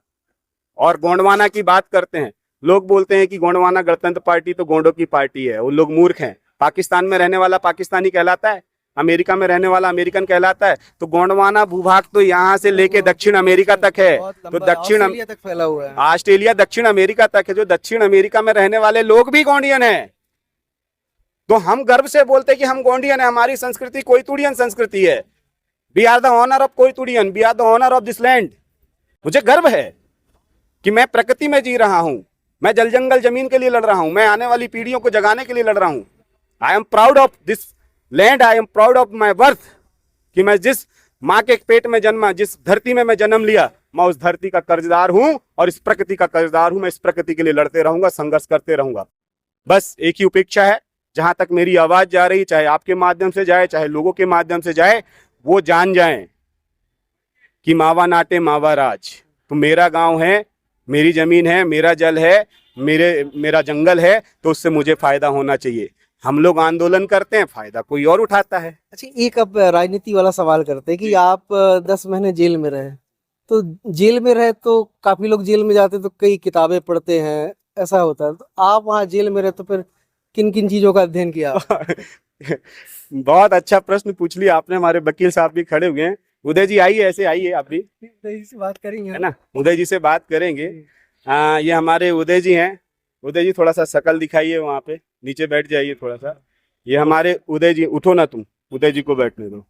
और गोंडवाना की बात करते हैं, लोग बोलते हैं कि गोंडवाना गणतंत्र पार्टी तो गोंडों की पार्टी है, वो लोग मूर्ख हैं। पाकिस्तान में रहने वाला पाकिस्तानी कहलाता है, अमेरिका में रहने वाला अमेरिकन कहलाता है। तो गोंडवाना भूभाग तो यहाँ से लेके दक्षिण अमेरिका तक है, तो दक्षिण तक फैला हुआ है, ऑस्ट्रेलिया दक्षिण अमेरिका तक है। जो दक्षिण अमेरिका में रहने वाले लोग भी गोंडियन है। तो हम गर्व से बोलते कि हम गोंडियन है, हमारी संस्कृति कोईतुड़ियन संस्कृति है। We are the owner of Koiturian, we are the owner of this land. मुझे गर्व है कि मैं प्रकृति में जी रहा हूं, मैं जल जंगल जमीन के लिए लड़ रहा हूं, मैं आने वाली पीढ़ियों को जगाने के लिए लड़ रहा हूं। I am proud of this land, I am proud of my birth, कि मैं जिस माँ के पेट में जन्मा, जिस धरती में मैं जन्म लिया, मैं उस धरती का कर्जदार हूं और इस प्रकृति का कर्जदार हूं। मैं इस प्रकृति के लिए लड़ते रहूंगा, संघर्ष करते रहूंगा। बस एक ही उपेक्षा है, जहां तक मेरी आवाज जा रही, चाहे आपके माध्यम से जाए, चाहे लोगों के माध्यम से जाए, वो जान जाएं कि मावा नाटे मावा राज। तो मेरा गांव है, मेरी जमीन है, मेरा जल है, मेरा जंगल है, तो उससे मुझे फायदा होना चाहिए। हम लोग आंदोलन करते हैं, फायदा कोई और उठाता है। अच्छा, एक अब राजनीति वाला सवाल करते हैं कि आप 10 महीने जेल में रहे, तो जेल में रहे तो काफी लोग जेल में जाते तो कई किताबें पढ़ते हैं, ऐसा होता है। तो आप वहाँ जेल में रहे तो फिर किन किन चीजों का अध्ययन किया? बहुत अच्छा प्रश्न पूछ लिया आपने। हमारे वकील साहब भी खड़े हुए हैं। उदय जी आइए, ऐसे आइए, आप भी उदय जी से बात करेंगे, है ना, उदय जी से बात करेंगे। ये हमारे उदय जी हैं। उदय जी थोड़ा सा शकल दिखाइए, वहाँ पे नीचे बैठ जाइए थोड़ा सा। ये हमारे उदय जी, उठो ना तुम, उदय जी को बैठने दो।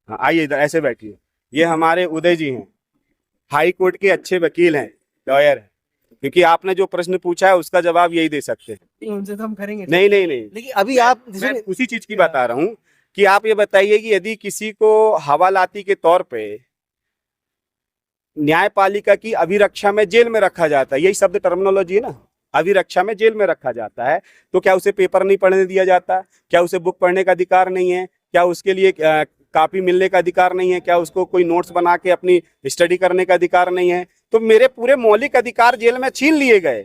हाँ आइए इधर, ऐसे बैठिए। ये हमारे उदय जी हैं, हाई कोर्ट के अच्छे वकील हैं, लॉयर हैं। क्योंकि आपने जो प्रश्न पूछा है उसका जवाब यही दे सकते हैं। उनसे तो हम करेंगे। नहीं। लेकिन अभी आप मैं उसी चीज की बता रहा हूँ कि आप ये बताइए कि यदि किसी को हवालाती के तौर पे न्यायपालिका की अभिरक्षा में जेल में रखा जाता है, यही शब्द टर्मिनोलॉजी है ना, अभिरक्षा में जेल में रखा जाता है, तो क्या उसे पेपर नहीं पढ़ने दिया जाता? क्या उसे बुक पढ़ने का अधिकार नहीं है? क्या उसके लिए कॉपी मिलने का अधिकार नहीं है? क्या उसको कोई नोट्स बना के अपनी स्टडी करने का अधिकार नहीं है? तो मेरे पूरे मौलिक अधिकार जेल में छीन लिए गए।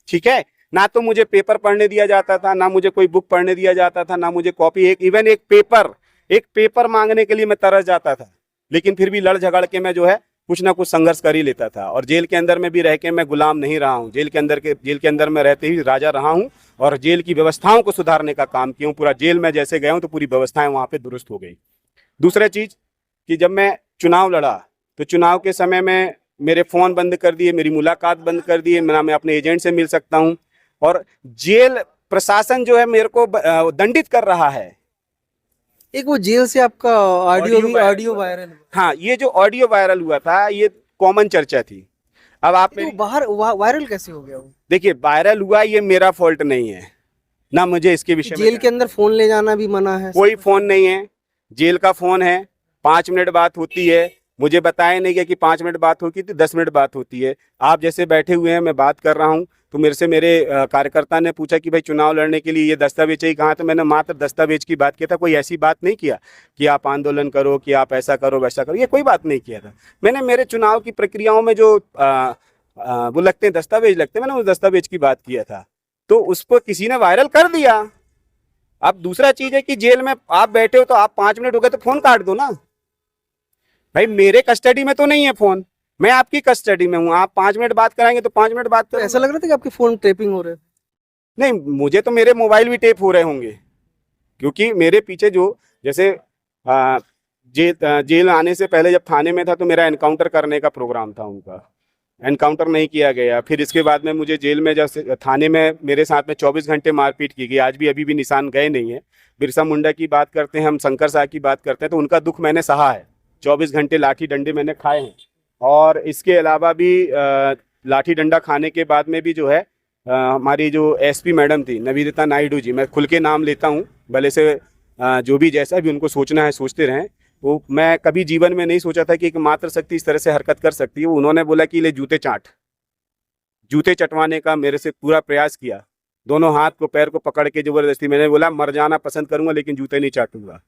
ठीक है, ना तो मुझे पेपर पढ़ने दिया जाता था, ना मुझे कोई बुक पढ़ने दिया जाता था, ना मुझे कॉपी, इवन एक पेपर मांगने के लिए मैं तरस जाता था, लेकिन फिर भी लड़ झगड़ के मैं जो है कुछ ना कुछ संघर्ष कर ही लेता था। और जेल के अंदर में भी रह के मैं गुलाम नहीं रहा हूँ, जेल के अंदर में रहते ही राजा रहा हूँ और जेल की व्यवस्थाओं को सुधारने का काम किया हूँ। पूरा जेल में जैसे गया हूँ तो पूरी व्यवस्थाएं वहाँ पे दुरुस्त हो गई। दूसरा चीज कि जब मैं चुनाव लड़ा तो चुनाव के समय में मेरे फोन बंद कर दिए, मेरी मुलाकात बंद कर दिए, ना मैं अपने एजेंट से मिल सकता हूँ, और जेल प्रशासन जो है मेरे को दंडित कर रहा है। एक वो जेल से आपका ऑडियो वायरल हुआ। हाँ, ये जो ऑडियो वायरल हुआ था ये कॉमन चर्चा थी। अब आप तो बाहर वायरल कैसे हो गया वो? देखिए, वायरल हुआ ये मेरा फॉल्ट नहीं है, ना मुझे इसके विषय में जेल के अंदर फोन ले जाना भी मना है? कोई फोन नहीं है, जेल का फोन है, 5 मिनट बात होती है। मुझे बताया नहीं गया कि 5 मिनट बात होती थी, 10 मिनट बात होती है। आप जैसे बैठे हुए हैं, मैं बात कर रहा हूँ, तो मेरे कार्यकर्ता ने पूछा कि भाई चुनाव लड़ने के लिए ये दस्तावेज चाहिए कहाँ, तो मैंने मात्र दस्तावेज की बात किया था, कोई ऐसी बात नहीं किया कि आप आंदोलन करो, कि आप ऐसा करो वैसा करो, ये कोई बात नहीं किया था। मैंने मेरे चुनाव की प्रक्रियाओं में जो वो लगते हैं, दस्तावेज लगते हैं, मैंने उस दस्तावेज की बात किया था, तो उसको किसी ने वायरल कर दिया। अब दूसरा चीज है कि जेल में आप बैठे हो तो आप 5 मिनट हो गए तो फोन काट दो ना भाई, मेरे कस्टडी में तो नहीं है फोन, मैं आपकी कस्टडी में हूँ, आप 5 मिनट बात कराएंगे तो 5 मिनट बात तो करो। ऐसा लग रहा था कि आपके फोन टेपिंग हो रहे थे? नहीं, मुझे तो मेरे मोबाइल भी टेप हो रहे होंगे, क्योंकि मेरे पीछे जो जैसे जेल आने से पहले जब थाने में था तो मेरा एनकाउंटर करने का प्रोग्राम था, उनका एनकाउंटर नहीं किया गया। फिर इसके बाद में मुझे जेल में जैसे थाने में मेरे साथ में 24 घंटे मारपीट की गई, आज भी अभी भी निशान गए नहीं है। बिरसा मुंडा की बात करते हैं हम, शंकर साहब की बात करते हैं, तो उनका दुख मैंने सहा है, 24 घंटे लाठी डंडे मैंने खाए हैं। और इसके अलावा भी लाठी डंडा खाने के बाद में भी जो है हमारी जो एसपी मैडम थी नवीदिता नायडू जी, मैं खुल के नाम लेता हूँ, भले से जो भी जैसा भी उनको सोचना है सोचते रहें, वो मैं कभी जीवन में नहीं सोचा था कि एक मात्र शक्ति इस तरह से हरकत कर सकती है। उन्होंने बोला कि ले जूते चटवाने का मेरे से पूरा प्रयास किया, दोनों हाथ को पैर को पकड़ के जबरदस्ती। मैंने बोला मर जाना पसंद करूंगा लेकिन जूते नहीं चाटूंगा,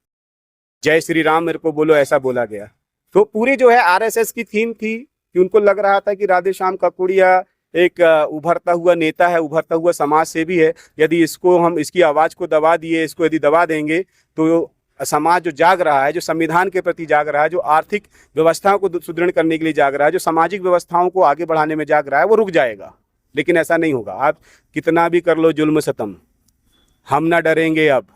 जय श्री राम मेरे को बोलो, ऐसा बोला गया। तो पूरी जो है आरएसएस की थीम थी कि उनको लग रहा था कि राधे श्याम ककुड़िया एक उभरता हुआ नेता है, उभरता हुआ समाज सेवी है, यदि इसको हम इसकी आवाज को दबा दिए, इसको यदि दबा देंगे तो समाज जो जाग रहा है, जो संविधान के प्रति जाग रहा है, जो आर्थिक व्यवस्थाओं को सुदृढ़ करने के लिए जाग रहा है, जो सामाजिक व्यवस्थाओं को आगे बढ़ाने में जाग रहा है, वो रुक जाएगा। लेकिन ऐसा नहीं होगा, आप कितना भी कर लो जुल्म सतम, हम ना डरेंगे अब,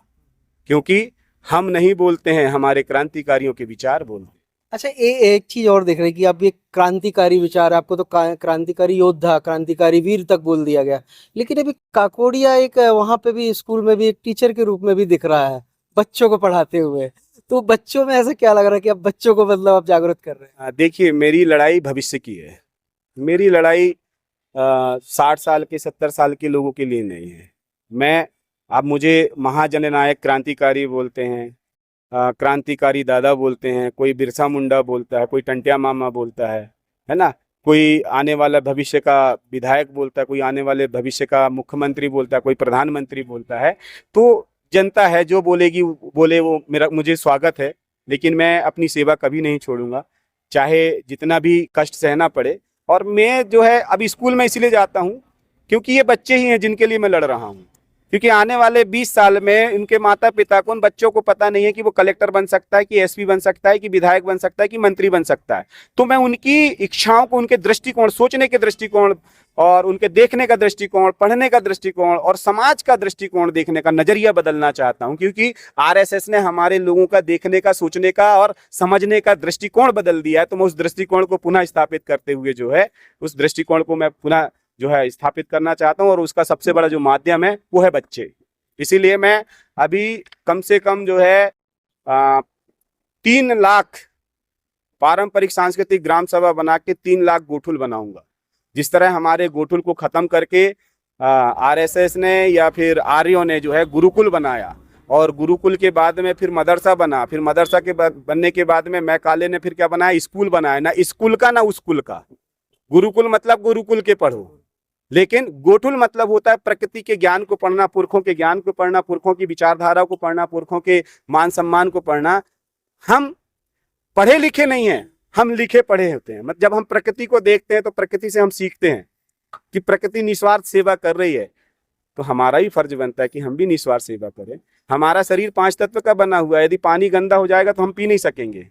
क्योंकि हम नहीं बोलते हैं, हमारे क्रांतिकारियों के विचार बोलते हैं। अच्छा, एक चीज और देख रहे कि अब ये क्रांतिकारी विचार, आपको तो क्रांतिकारी योद्धा, क्रांतिकारी वीर तक बोल दिया गया, लेकिन अभी काकोड़िया एक वहां पे भी स्कूल में भी एक टीचर के रूप में भी दिख रहा है, बच्चों को पढ़ाते हुए। तो बच्चों में ऐसा क्या लग रहा है कि अब बच्चों को मतलब आप जागरूक कर रहे हैं? देखिए, मेरी लड़ाई भविष्य की है, मेरी लड़ाई 60 साल के 70 साल के लोगों के लिए नहीं है। मैं, आप मुझे महाजननायक क्रांतिकारी बोलते हैं, क्रांतिकारी दादा बोलते हैं, कोई बिरसा मुंडा बोलता है, कोई टंटिया मामा बोलता है ना, कोई आने वाला भविष्य का विधायक बोलता है, कोई आने वाले भविष्य का मुख्यमंत्री बोलता है, कोई प्रधानमंत्री बोलता है। तो जनता है, जो बोलेगी बोले, वो मुझे स्वागत है, लेकिन मैं अपनी सेवा कभी नहीं छोड़ूंगा, चाहे जितना भी कष्ट सहना पड़े। और मैं जो है अभी स्कूल में इसलिए जाता हूँ क्योंकि ये बच्चे ही हैं जिनके लिए मैं लड़ रहा हूँ, क्योंकि आने वाले 20 साल में उनके माता पिता को, उन बच्चों को पता नहीं है कि वो कलेक्टर बन सकता है, कि एसपी बन सकता है, कि विधायक बन सकता है, कि मंत्री बन सकता है। तो मैं उनकी इच्छाओं को, उनके दृष्टिकोण, सोचने के दृष्टिकोण और उनके देखने का दृष्टिकोण, पढ़ने का दृष्टिकोण और समाज का दृष्टिकोण, देखने का नजरिया बदलना चाहता हूं, क्योंकि आरएसएस ने हमारे लोगों का देखने का, सोचने का और समझने का दृष्टिकोण बदल दिया है। तो मैं उस दृष्टिकोण को पुनः स्थापित करते हुए जो है, उस दृष्टिकोण को मैं पुनः जो है स्थापित करना चाहता हूं, और उसका सबसे बड़ा जो माध्यम है वो है बच्चे। इसीलिए मैं अभी कम से कम जो है 3 लाख पारंपरिक सांस्कृतिक ग्राम सभा बना के 3 लाख गोठुल बनाऊंगा। जिस तरह हमारे गोठुल को खत्म करके आरएसएस ने या फिर आर्यों ने जो है गुरुकुल बनाया, और गुरुकुल के बाद में फिर मदरसा बना, फिर मदरसा के बनने के बाद में मैकाले ने फिर क्या बनाया, स्कूल बनाया। ना स्कूल का ना उसकुल का। गुरुकुल मतलब गुरुकुल के पढ़ो, लेकिन गोठुल मतलब होता है प्रकृति के ज्ञान को पढ़ना, पुरखों के ज्ञान को पढ़ना, पुरखों की विचारधारा को पढ़ना, पुरखों के मान सम्मान को पढ़ना। हम पढ़े लिखे नहीं हैं, हम लिखे पढ़े होते हैं। मतलब जब हम प्रकृति को देखते हैं तो प्रकृति से हम सीखते हैं कि प्रकृति निस्वार्थ सेवा कर रही है, तो हमारा भी फर्ज बनता है कि हम भी निस्वार्थ सेवा करें। हमारा शरीर 5 तत्व का बना हुआ है, यदि पानी गंदा हो जाएगा तो हम पी नहीं सकेंगे।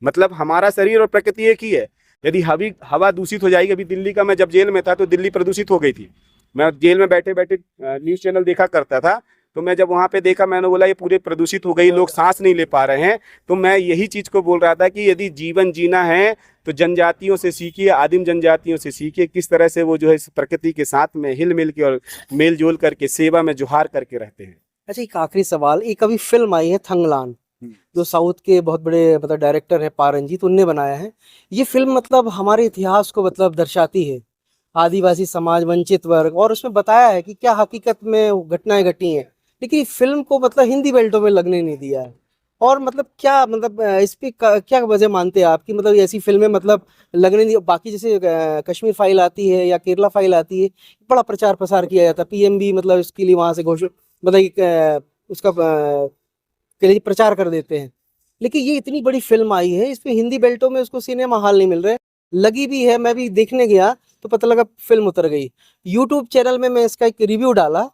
मतलब हमारा शरीर और प्रकृति एक ही है। यदि हवा दूषित हो जाएगी, अभी दिल्ली का मैं जब जेल में था तो दिल्ली प्रदूषित हो गई थी। मैं जेल में बैठे बैठे न्यूज चैनल देखा करता था, तो मैं जब वहां पे देखा, मैंने बोला ये पूरे प्रदूषित हो गई, लोग सांस नहीं ले पा रहे हैं। तो मैं यही चीज को बोल रहा था कि यदि जीवन जीना है तो जनजातियों से सीखिए, आदिम जनजातियों से सीखिए, किस तरह से वो जो है इस प्रकृति के साथ में हिल मिल के और मेल जोल करके सेवा में जुहार करके रहते हैं। अच्छा, एक आखिरी सवाल, एक अभी फिल्म आई है थंगलान, जो साउथ के बहुत बड़े मतलब डायरेक्टर है पारंजीत, उनने बनाया है। ये फिल्म मतलब हमारे इतिहास को मतलब दर्शाती है, आदिवासी समाज, वंचित वर्ग, और उसमें बताया है कि क्या हकीकत में घटनाएं घटी हैं। लेकिन फिल्म को मतलब हिंदी बेल्टों में लगने नहीं दिया है। और मतलब क्या मतलब इस पे क्या वजह मानते हैं आप कि मतलब ऐसी फिल्में मतलब लगने नहीं, बाकी जैसे कश्मीर फाइल आती है या केरला फाइल आती है, बड़ा प्रचार प्रसार किया जाता है, पीएम भी मतलब इसके लिए वहां से घोषणा मतलब उसका के लिए प्रचार कर देते हैं। लेकिन ये इतनी बड़ी फिल्म आई है, इस पे हिंदी बेल्टों में उसको सिनेमा हॉल नहीं मिल रहे, लगी भी है, मैं भी देखने गया तो पता लगा फिल्म उतर गई। यूट्यूब चैनल में मैं इसका एक रिव्यू डाला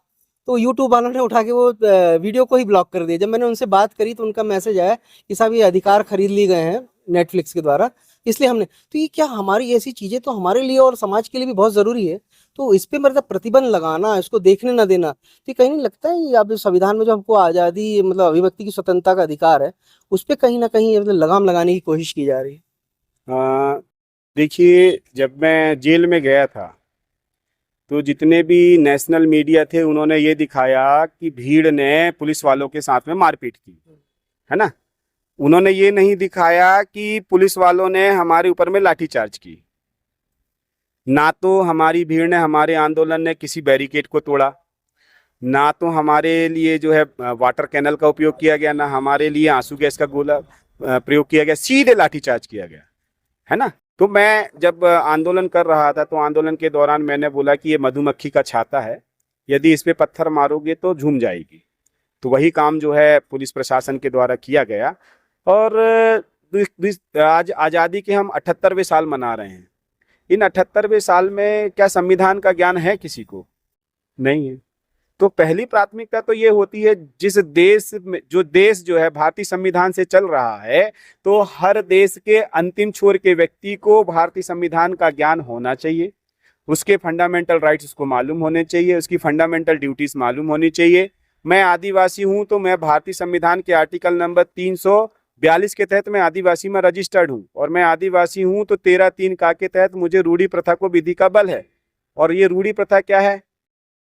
तो यूट्यूब वालों ने उठा के वो वीडियो को ही ब्लॉक कर दिया। जब मैंने उनसे बात करी तो उनका मैसेज आया कि साहब ये अधिकार खरीद लिए गए हैं नेटफ्लिक्स के द्वारा, इसलिए हमने, तो ये क्या हमारी ऐसी चीजें तो हमारे लिए और समाज के लिए भी बहुत जरूरी है, तो इस पे मतलब प्रतिबंध लगाना, इसको देखने ना देना, तो कहीं नहीं लगता है ये अब संविधान में जो हमको आज़ादी मतलब अभिव्यक्ति की स्वतंत्रता का अधिकार है, उस पर कहीं ना कहीं मतलब लगाम लगाने की कोशिश की जा रही है? देखिए, जब मैं जेल में गया था तो जितने भी नेशनल मीडिया थे उन्होंने ये दिखाया कि भीड़ ने पुलिस वालों के साथ में मारपीट की, है ना। उन्होंने ये नहीं दिखाया कि पुलिस वालों ने हमारे ऊपर में लाठीचार्ज की। ना तो हमारी भीड़ ने, हमारे आंदोलन ने किसी बैरिकेड को तोड़ा, ना तो हमारे लिए जो है वाटर कैनल का उपयोग किया गया, ना हमारे लिए आंसू गैस का गोला प्रयोग किया गया, सीधे लाठीचार्ज किया गया, है ना। तो मैं जब आंदोलन कर रहा था तो आंदोलन के दौरान मैंने बोला कि ये मधुमक्खी का छाता है, यदि इस पे पत्थर मारोगे तो झूम जाएगी। तो वही काम जो है पुलिस प्रशासन के द्वारा किया गया। और आज आज़ादी के हम 78वें साल मना रहे हैं। इन 78वें साल में क्या संविधान का ज्ञान है किसी को? नहीं है। तो पहली प्राथमिकता तो ये होती है, जिस देश में जो देश जो है भारतीय संविधान से चल रहा है, तो हर देश के अंतिम छोर के व्यक्ति को भारतीय संविधान का ज्ञान होना चाहिए, उसके फंडामेंटल राइट्स उसको मालूम होने चाहिए, उसकी फंडामेंटल ड्यूटीज मालूम होनी चाहिए। मैं आदिवासी हूं तो मैं भारतीय संविधान के आर्टिकल नंबर 342 के तहत मैं आदिवासी में रजिस्टर्ड हूं, और मैं आदिवासी हूं तो 13(3) का के तहत मुझे रूढ़ी प्रथा को विधि का बल है। और ये रूढ़ी प्रथा क्या है?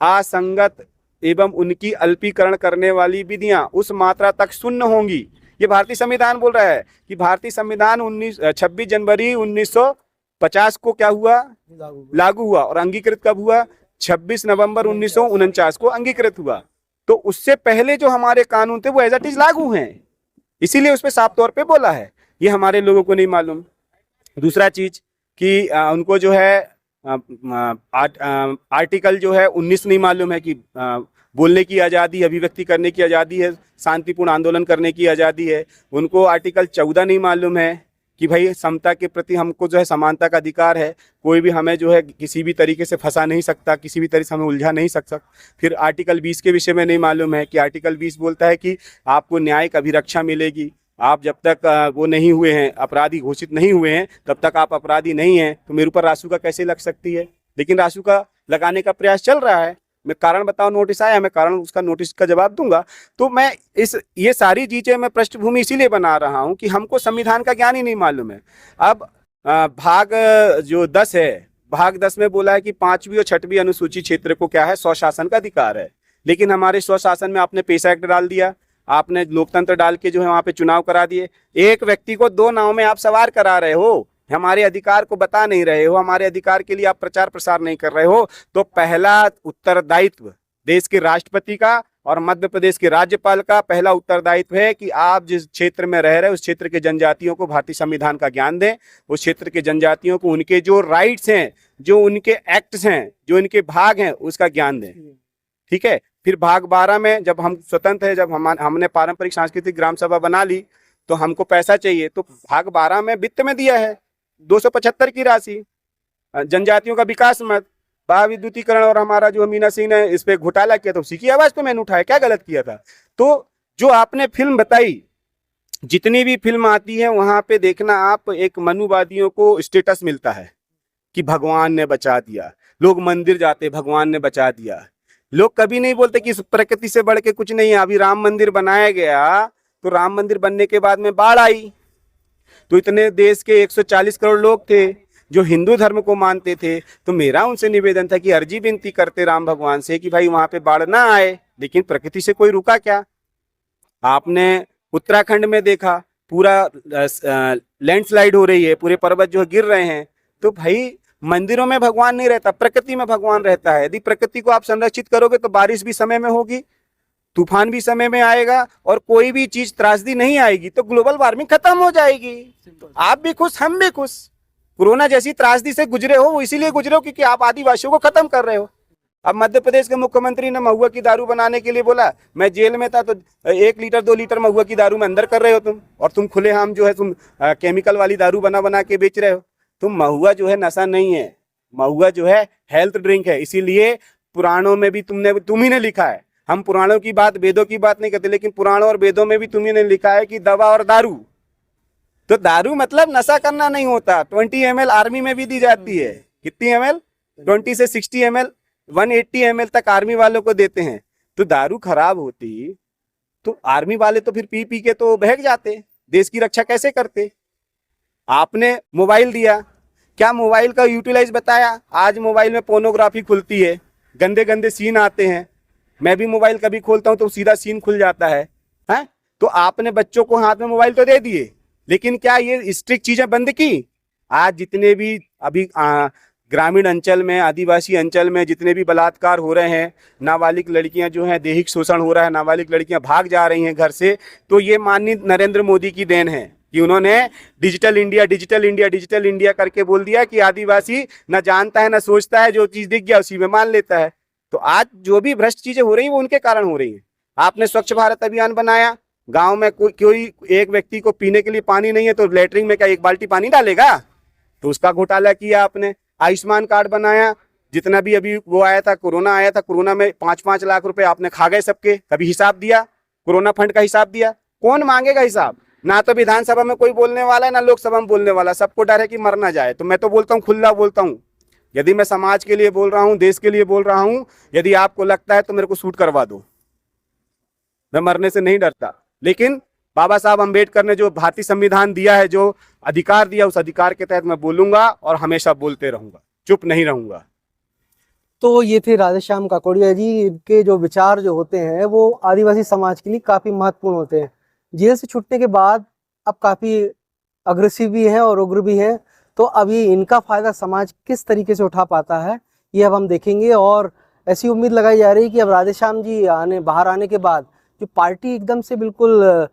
असंगत एवं उनकी अल्पीकरण करने वाली विधियां उस मात्रा तक शून्य होंगी। ये भारतीय संविधान बोल रहा है कि भारतीय संविधान 26 जनवरी 1950 को क्या हुआ? लागू हुआ। और अंगीकृत कब हुआ? 26 नवंबर 1949 को अंगीकृत हुआ। तो उससे पहले जो हमारे कानून थे वो एज इट इज लागू हैं, इसीलिए उस पर साफ तौर पे बोला है। ये हमारे लोगों को नहीं मालूम। दूसरा चीज कि उनको जो है आर्टिकल जो है 19 नहीं मालूम है कि बोलने की आज़ादी, अभिव्यक्ति करने की आज़ादी है, शांतिपूर्ण आंदोलन करने की आज़ादी है। उनको आर्टिकल 14 नहीं मालूम है कि भाई समता के प्रति हमको जो है समानता का अधिकार है, कोई भी हमें जो है किसी भी तरीके से फंसा नहीं सकता, किसी भी तरीके से हमें उलझा नहीं सकता। फिर आर्टिकल 20 के विषय में नहीं मालूम है कि आर्टिकल 20 बोलता है कि आपको न्यायिक अभिरक्षा मिलेगी। आप जब तक वो नहीं हुए हैं, अपराधी घोषित नहीं हुए हैं, तब तक आप अपराधी नहीं हैं। तो मेरे ऊपर रासुका कैसे लग सकती है? लेकिन रासुका लगाने का प्रयास चल रहा है। मैं कारण बताओ नोटिस आया, मैं कारण उसका नोटिस का जवाब दूंगा। तो मैं ये सारी चीजें मैं पृष्ठभूमि इसीलिए बना रहा हूं कि हमको संविधान का ज्ञान ही नहीं मालूम है। अब भाग जो 10 है, भाग 10 में बोला है कि 5वीं और 6वीं अनुसूची क्षेत्र को क्या है? स्वशासन का अधिकार है। लेकिन हमारे स्वशासन में आपने पेशा एक्ट डाल दिया, आपने लोकतंत्र डाल के जो है वहां पे चुनाव करा दिए। एक व्यक्ति को 2 नाव में आप सवार करा रहे हो, हमारे अधिकार को बता नहीं रहे हो, हमारे अधिकार के लिए आप प्रचार प्रसार नहीं कर रहे हो। तो पहला उत्तरदायित्व देश के राष्ट्रपति का और मध्य प्रदेश के राज्यपाल का पहला उत्तरदायित्व है कि आप जिस क्षेत्र में रह रहे हैं उस क्षेत्र के जनजातियों को भारतीय संविधान का ज्ञान दें, उस क्षेत्र के जनजातियों को उनके जो राइट्स हैं, जो उनके एक्ट्स हैं, जो इनके भाग हैं, उसका ज्ञान दें। ठीक है। फिर भाग 12 में जब हम स्वतंत्र है, जब हमने पारंपरिक सांस्कृतिक ग्राम सभा बना ली तो हमको पैसा चाहिए, तो भाग 12 में वित्त में दिया है 275 की राशि, जनजातियों का विकास मत, विद्युतीकरण, और हमारा जो मीना सिंह ने इस पे घोटाला किया तो उसी की आवाज तो मैंने उठाया, क्या गलत किया था। तो जो आपने फिल्म बताई, जितनी भी फिल्म आती है वहां पे देखना आप, एक मनुवादियों को स्टेटस मिलता है कि भगवान ने बचा दिया, लोग मंदिर जाते भगवान ने बचा दिया। लोग कभी नहीं बोलते कि प्रकृति से बढ़ के कुछ नहीं है। अभी राम मंदिर बनाया गया तो राम मंदिर बनने के बाद में बाढ़ आई, तो इतने देश के 140 करोड़ लोग थे जो हिंदू धर्म को मानते थे, तो मेरा उनसे निवेदन था कि अर्जी विनती करते राम भगवान से कि भाई वहां पे बाढ़ ना आए, लेकिन प्रकृति से कोई रुका क्या। आपने उत्तराखंड में देखा पूरा लैंडस्लाइड हो रही है, पूरे पर्वत जो गिर रहे हैं, तो भाई मंदिरों में भगवान नहीं रहता, प्रकृति में भगवान रहता है। यदि प्रकृति को आप संरक्षित करोगे तो बारिश भी समय में होगी, तूफान भी समय में आएगा, और कोई भी चीज त्रासदी नहीं आएगी, तो ग्लोबल वार्मिंग खत्म हो जाएगी। आप भी खुश, हम भी खुश। कोरोना जैसी त्रासदी से गुजरे हो, वो इसीलिए गुजरे हो क्योंकि आप आदिवासियों को खत्म कर रहे हो। अब मध्य प्रदेश के मुख्यमंत्री ने महुआ की दारू बनाने के लिए बोला, मैं जेल में था तो 1 लीटर 2 लीटर महुआ की दारू में अंदर कर रहे हो तुम, और तुम खुलेआम जो है तुम केमिकल वाली दारू बना बना के बेच रहे हो। तुम, महुआ जो है नशा नहीं है, महुआ जो है हेल्थ ड्रिंक है। इसीलिए पुराणों में भी तुम ही ने लिखा है, हम पुराणों की बात, वेदों की बात नहीं करते, लेकिन पुराणों और वेदों में भी तुम ही ने लिखा है कि दवा और दारू, तो दारू मतलब नशा करना नहीं होता। 20 ml आर्मी में भी दी जाती है। कितनी ml? 20 से 60 ml, 180 ml तक आर्मी वालों को देते हैं। तो दारू खराब होती तो आर्मी वाले तो फिर पी पी के तो बहक जाते, देश की रक्षा कैसे करते। आपने मोबाइल दिया, क्या मोबाइल का यूटिलाइज बताया? आज मोबाइल में पोर्नोग्राफी खुलती है, गंदे गंदे सीन आते हैं। मैं भी मोबाइल कभी खोलता हूं तो सीधा सीन खुल जाता है। तो आपने बच्चों को हाथ में मोबाइल तो दे दिए, लेकिन क्या ये स्ट्रिक्ट चीजें बंद की? आज जितने भी अभी ग्रामीण अंचल में, आदिवासी अंचल में जितने भी बलात्कार हो रहे हैं, नाबालिग लड़कियां जो हैं, दैहिक शोषण हो रहा है, नाबालिग लड़कियां भाग जा रही हैं घर से, तो ये माननीय नरेंद्र मोदी की देन है कि उन्होंने digital India digital India digital India करके बोल दिया कि आदिवासी न जानता है न सोचता है, जो चीज दिख गया उसी में मान लेता है। तो आज जो भी भ्रष्ट चीजें हो रही हैं वो उनके कारण हो रही हैं। आपने स्वच्छ भारत अभियान बनाया, गांव में कोई एक व्यक्ति को पीने के लिए पानी नहीं है तो लेटरिन में क्या 1 बाल्टी पानी डालेगा? तो उसका घोटाला किया आपने। आयुष्मान कार्ड बनाया, जितना भी अभी वो आया था, कोरोना आया था, कोरोना में 5-5 लाख रुपए आपने खा गए सबके। कभी हिसाब दिया? कोरोना फंड का हिसाब दिया? कौन मांगेगा हिसाब? ना तो विधानसभा में कोई बोलने वाला है, ना लोकसभा में बोलने वाला। सबको डर है कि मर ना जाए। तो मैं तो बोलता हूँ, खुला बोलता हूँ, यदि मैं समाज के लिए बोल रहा हूँ, देश के लिए बोल रहा हूँ, यदि आपको लगता है तो मेरे को शूट करवा दो, मैं मरने से नहीं डरता। लेकिन बाबा साहब अम्बेडकर ने जो भारतीय संविधान दिया है, जो अधिकार दिया, उस अधिकार के तहत मैं बोलूंगा और हमेशा बोलते रहूंगा, चुप नहीं रहूंगा। तो ये थे राधेश्याम काकोड़िया जी। इनके जो विचार जो होते हैं वो आदिवासी समाज के लिए काफी महत्वपूर्ण होते हैं। जेल से छूटने के बाद अब काफी अग्रेसिव भी हैं और उग्र भी हैं, तो अभी इनका फायदा समाज किस तरीके से उठा पाता है ये अब हम देखेंगे। और ऐसी उम्मीद लगाई जा रही है कि अब राधेश्याम जी बाहर आने के बाद जो पार्टी एकदम से बिल्कुल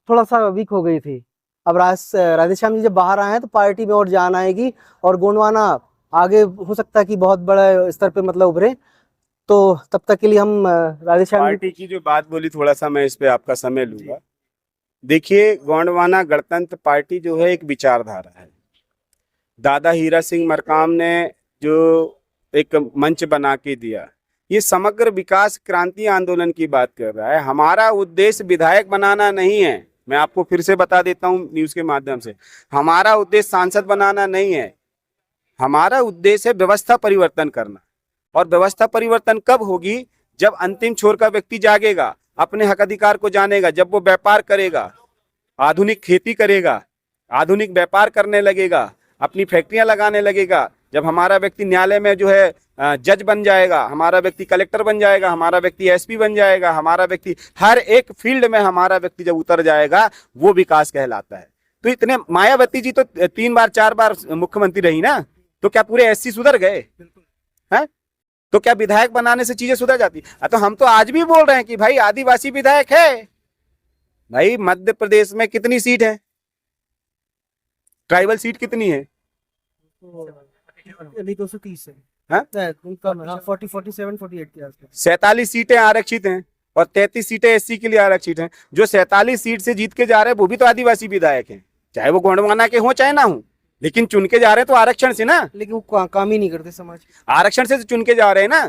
थोड़ा सा वीक हो गई थी, अब राधेश्याम जी जब बाहर आए हैं तो पार्टी में और जान आएगी और गोंडवाना आगे हो सकता है कि बहुत बड़ा स्तर पे मतलब उभरे। तो तब तक के लिए हम राधेश्याम पार्टी की जो बात बोली, थोड़ा सा मैं इस पे आपका समय लूंगा। देखिए, गोंडवाना गणतंत्र पार्टी जो है एक विचारधारा है। दादा हीरा सिंह मरकाम ने जो एक मंच बना के दिया, ये समग्र विकास क्रांति आंदोलन की बात कर रहा है। हमारा उद्देश्य विधायक बनाना नहीं है, मैं आपको फिर से बता देता हूं न्यूज के माध्यम से। हमारा उद्देश्य सांसद बनाना नहीं है, हमारा उद्देश्य है व्यवस्था परिवर्तन करना। और व्यवस्था परिवर्तन कब होगी? जब अंतिम छोर का व्यक्ति जागेगा, अपने हक अधिकार को जानेगा, जब वो व्यापार करेगा, आधुनिक खेती करेगा, आधुनिक व्यापार करने लगेगा, अपनी फैक्ट्रियां लगाने लगेगा, जब हमारा व्यक्ति न्यायालय में जो है जज बन जाएगा, हमारा व्यक्ति कलेक्टर बन जाएगा, हमारा व्यक्ति एसपी बन जाएगा, हमारा व्यक्ति हर एक फील्ड में हमारा व्यक्ति जब उतर जाएगा, वो विकास कहलाता है। तो इतने मायावती जी तो 3 बार 4 बार मुख्यमंत्री रही ना, तो क्या पूरे एससी सुधर गए हैं? तो क्या विधायक बनाने से चीजें सुधर जाती? तो हम तो आज भी बोल रहे हैं कि भाई आदिवासी विधायक है। भाई मध्य प्रदेश में कितनी सीट है? ट्राइबल सीट कितनी है? 230 है। हाँ? 40 47 48 के आसपास। 47 सीटें आरक्षित हैं और 33 सीटें एससी के लिए आरक्षित हैं। जो 47 सीट से जीत के जा रहे हैं वो भी तो आदिवासी विधायक हैं, चाहे वो गोंडवाना के हो चाहे ना हो, लेकिन चुन के जा रहे हैं तो आरक्षण से ना। लेकिन वो काम ही नहीं करते समाज के। आरक्षण से चुन के जा रहे हैं ना।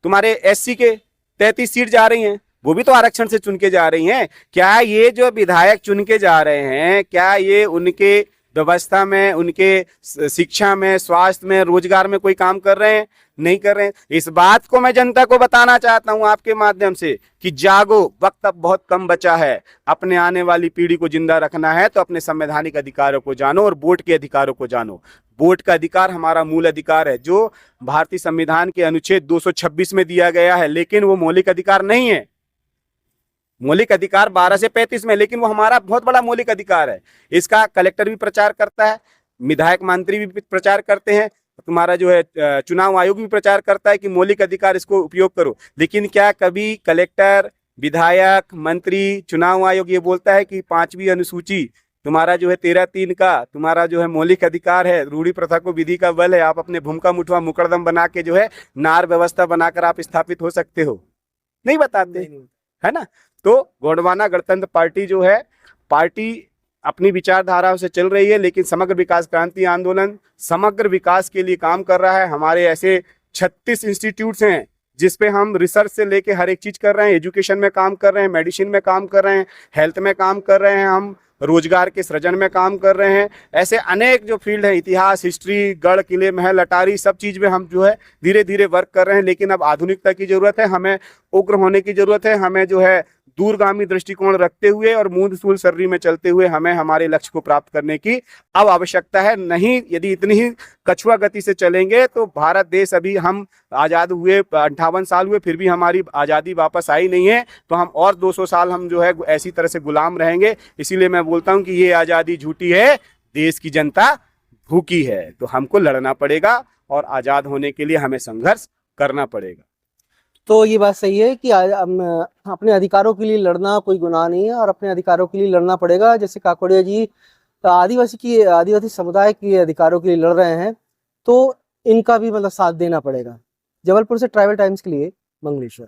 तुम्हारे एससी के 33 सीट जा रही हैं, वो भी तो आरक्षण से चुन के जा रही हैं। क्या ये जो विधायक चुन के जा रहे हैं, क्या ये उनके व्यवस्था में, उनके शिक्षा में, स्वास्थ्य में, रोजगार में कोई काम कर रहे हैं? नहीं कर रहे हैं। इस बात को मैं जनता को बताना चाहता हूं आपके माध्यम से कि जागो, वक्त अब बहुत कम बचा है। अपने आने वाली पीढ़ी को जिंदा रखना है तो अपने संवैधानिक अधिकारों को जानो और वोट के अधिकारों को जानो। वोट का अधिकार हमारा मूल अधिकार है जो भारतीय संविधान के अनुच्छेद 226 में दिया गया है, लेकिन वो मौलिक अधिकार नहीं है। मौलिक अधिकार 12 से 35 में, लेकिन वो हमारा बहुत बड़ा मौलिक अधिकार है। इसका कलेक्टर भी प्रचार करता है, विधायक मंत्री भी प्रचार करते हैं, तुम्हारा जो है चुनाव आयोग भी प्रचार करता है कि मौलिक अधिकार इसको उपयोग करो। लेकिन क्या कभी कलेक्टर, विधायक, मंत्री, चुनाव आयोग ये बोलता है कि 5वीं अनुसूची तुम्हारा जो है 13(3) का तुम्हारा जो है मौलिक अधिकार है, रूढ़ी प्रथा को विधि का बल है, आप अपने भूमका मुठवा मुकरदम बना के जो है नार व्यवस्था बनाकर आप स्थापित हो सकते हो? नहीं बताते, है ना। तो गोंडवाना गणतंत्र पार्टी जो है, पार्टी अपनी विचारधाराओं से चल रही है, लेकिन समग्र विकास क्रांति आंदोलन समग्र विकास के लिए काम कर रहा है। हमारे ऐसे 36 इंस्टीट्यूट्स हैं जिसपे हम रिसर्च से लेके हर एक चीज कर रहे हैं। एजुकेशन में काम कर रहे हैं, मेडिसिन में काम कर रहे हैं, हेल्थ में काम कर रहे हैं, हम रोजगार के सृजन में काम कर रहे हैं। ऐसे अनेक जो फील्ड है, इतिहास, हिस्ट्री, गढ़ किले महल अटारी, सब चीज में हम जो है धीरे धीरे वर्क कर रहे हैं। लेकिन अब आधुनिकता की जरूरत है, हमें उग्र होने की जरूरत है, हमें जो है दूरगामी दृष्टिकोण रखते हुए और मूंद सूल सर्री में चलते हुए हमें हमारे लक्ष्य को प्राप्त करने की अब आवश्यकता है। नहीं, यदि इतनी ही कछुआ गति से चलेंगे तो भारत देश, अभी हम आजाद हुए 58 साल हुए, फिर भी हमारी आज़ादी वापस आई नहीं है, तो हम और 200 साल हम जो है ऐसी तरह से गुलाम रहेंगे। इसीलिए मैं बोलता हूं कि ये आज़ादी झूठी है, देश की जनता भूखी है। तो हमको लड़ना पड़ेगा और आज़ाद होने के लिए हमें संघर्ष करना पड़ेगा। तो ये बात सही है कि अपने अधिकारों के लिए लड़ना कोई गुनाह नहीं है और अपने अधिकारों के लिए लड़ना पड़ेगा। जैसे काकोड़िया जी आदिवासी समुदाय के अधिकारों के लिए लड़ रहे हैं, तो इनका भी मतलब साथ देना पड़ेगा। जबलपुर से ट्राइबल टाइम्स के लिए मंगलेश्वर।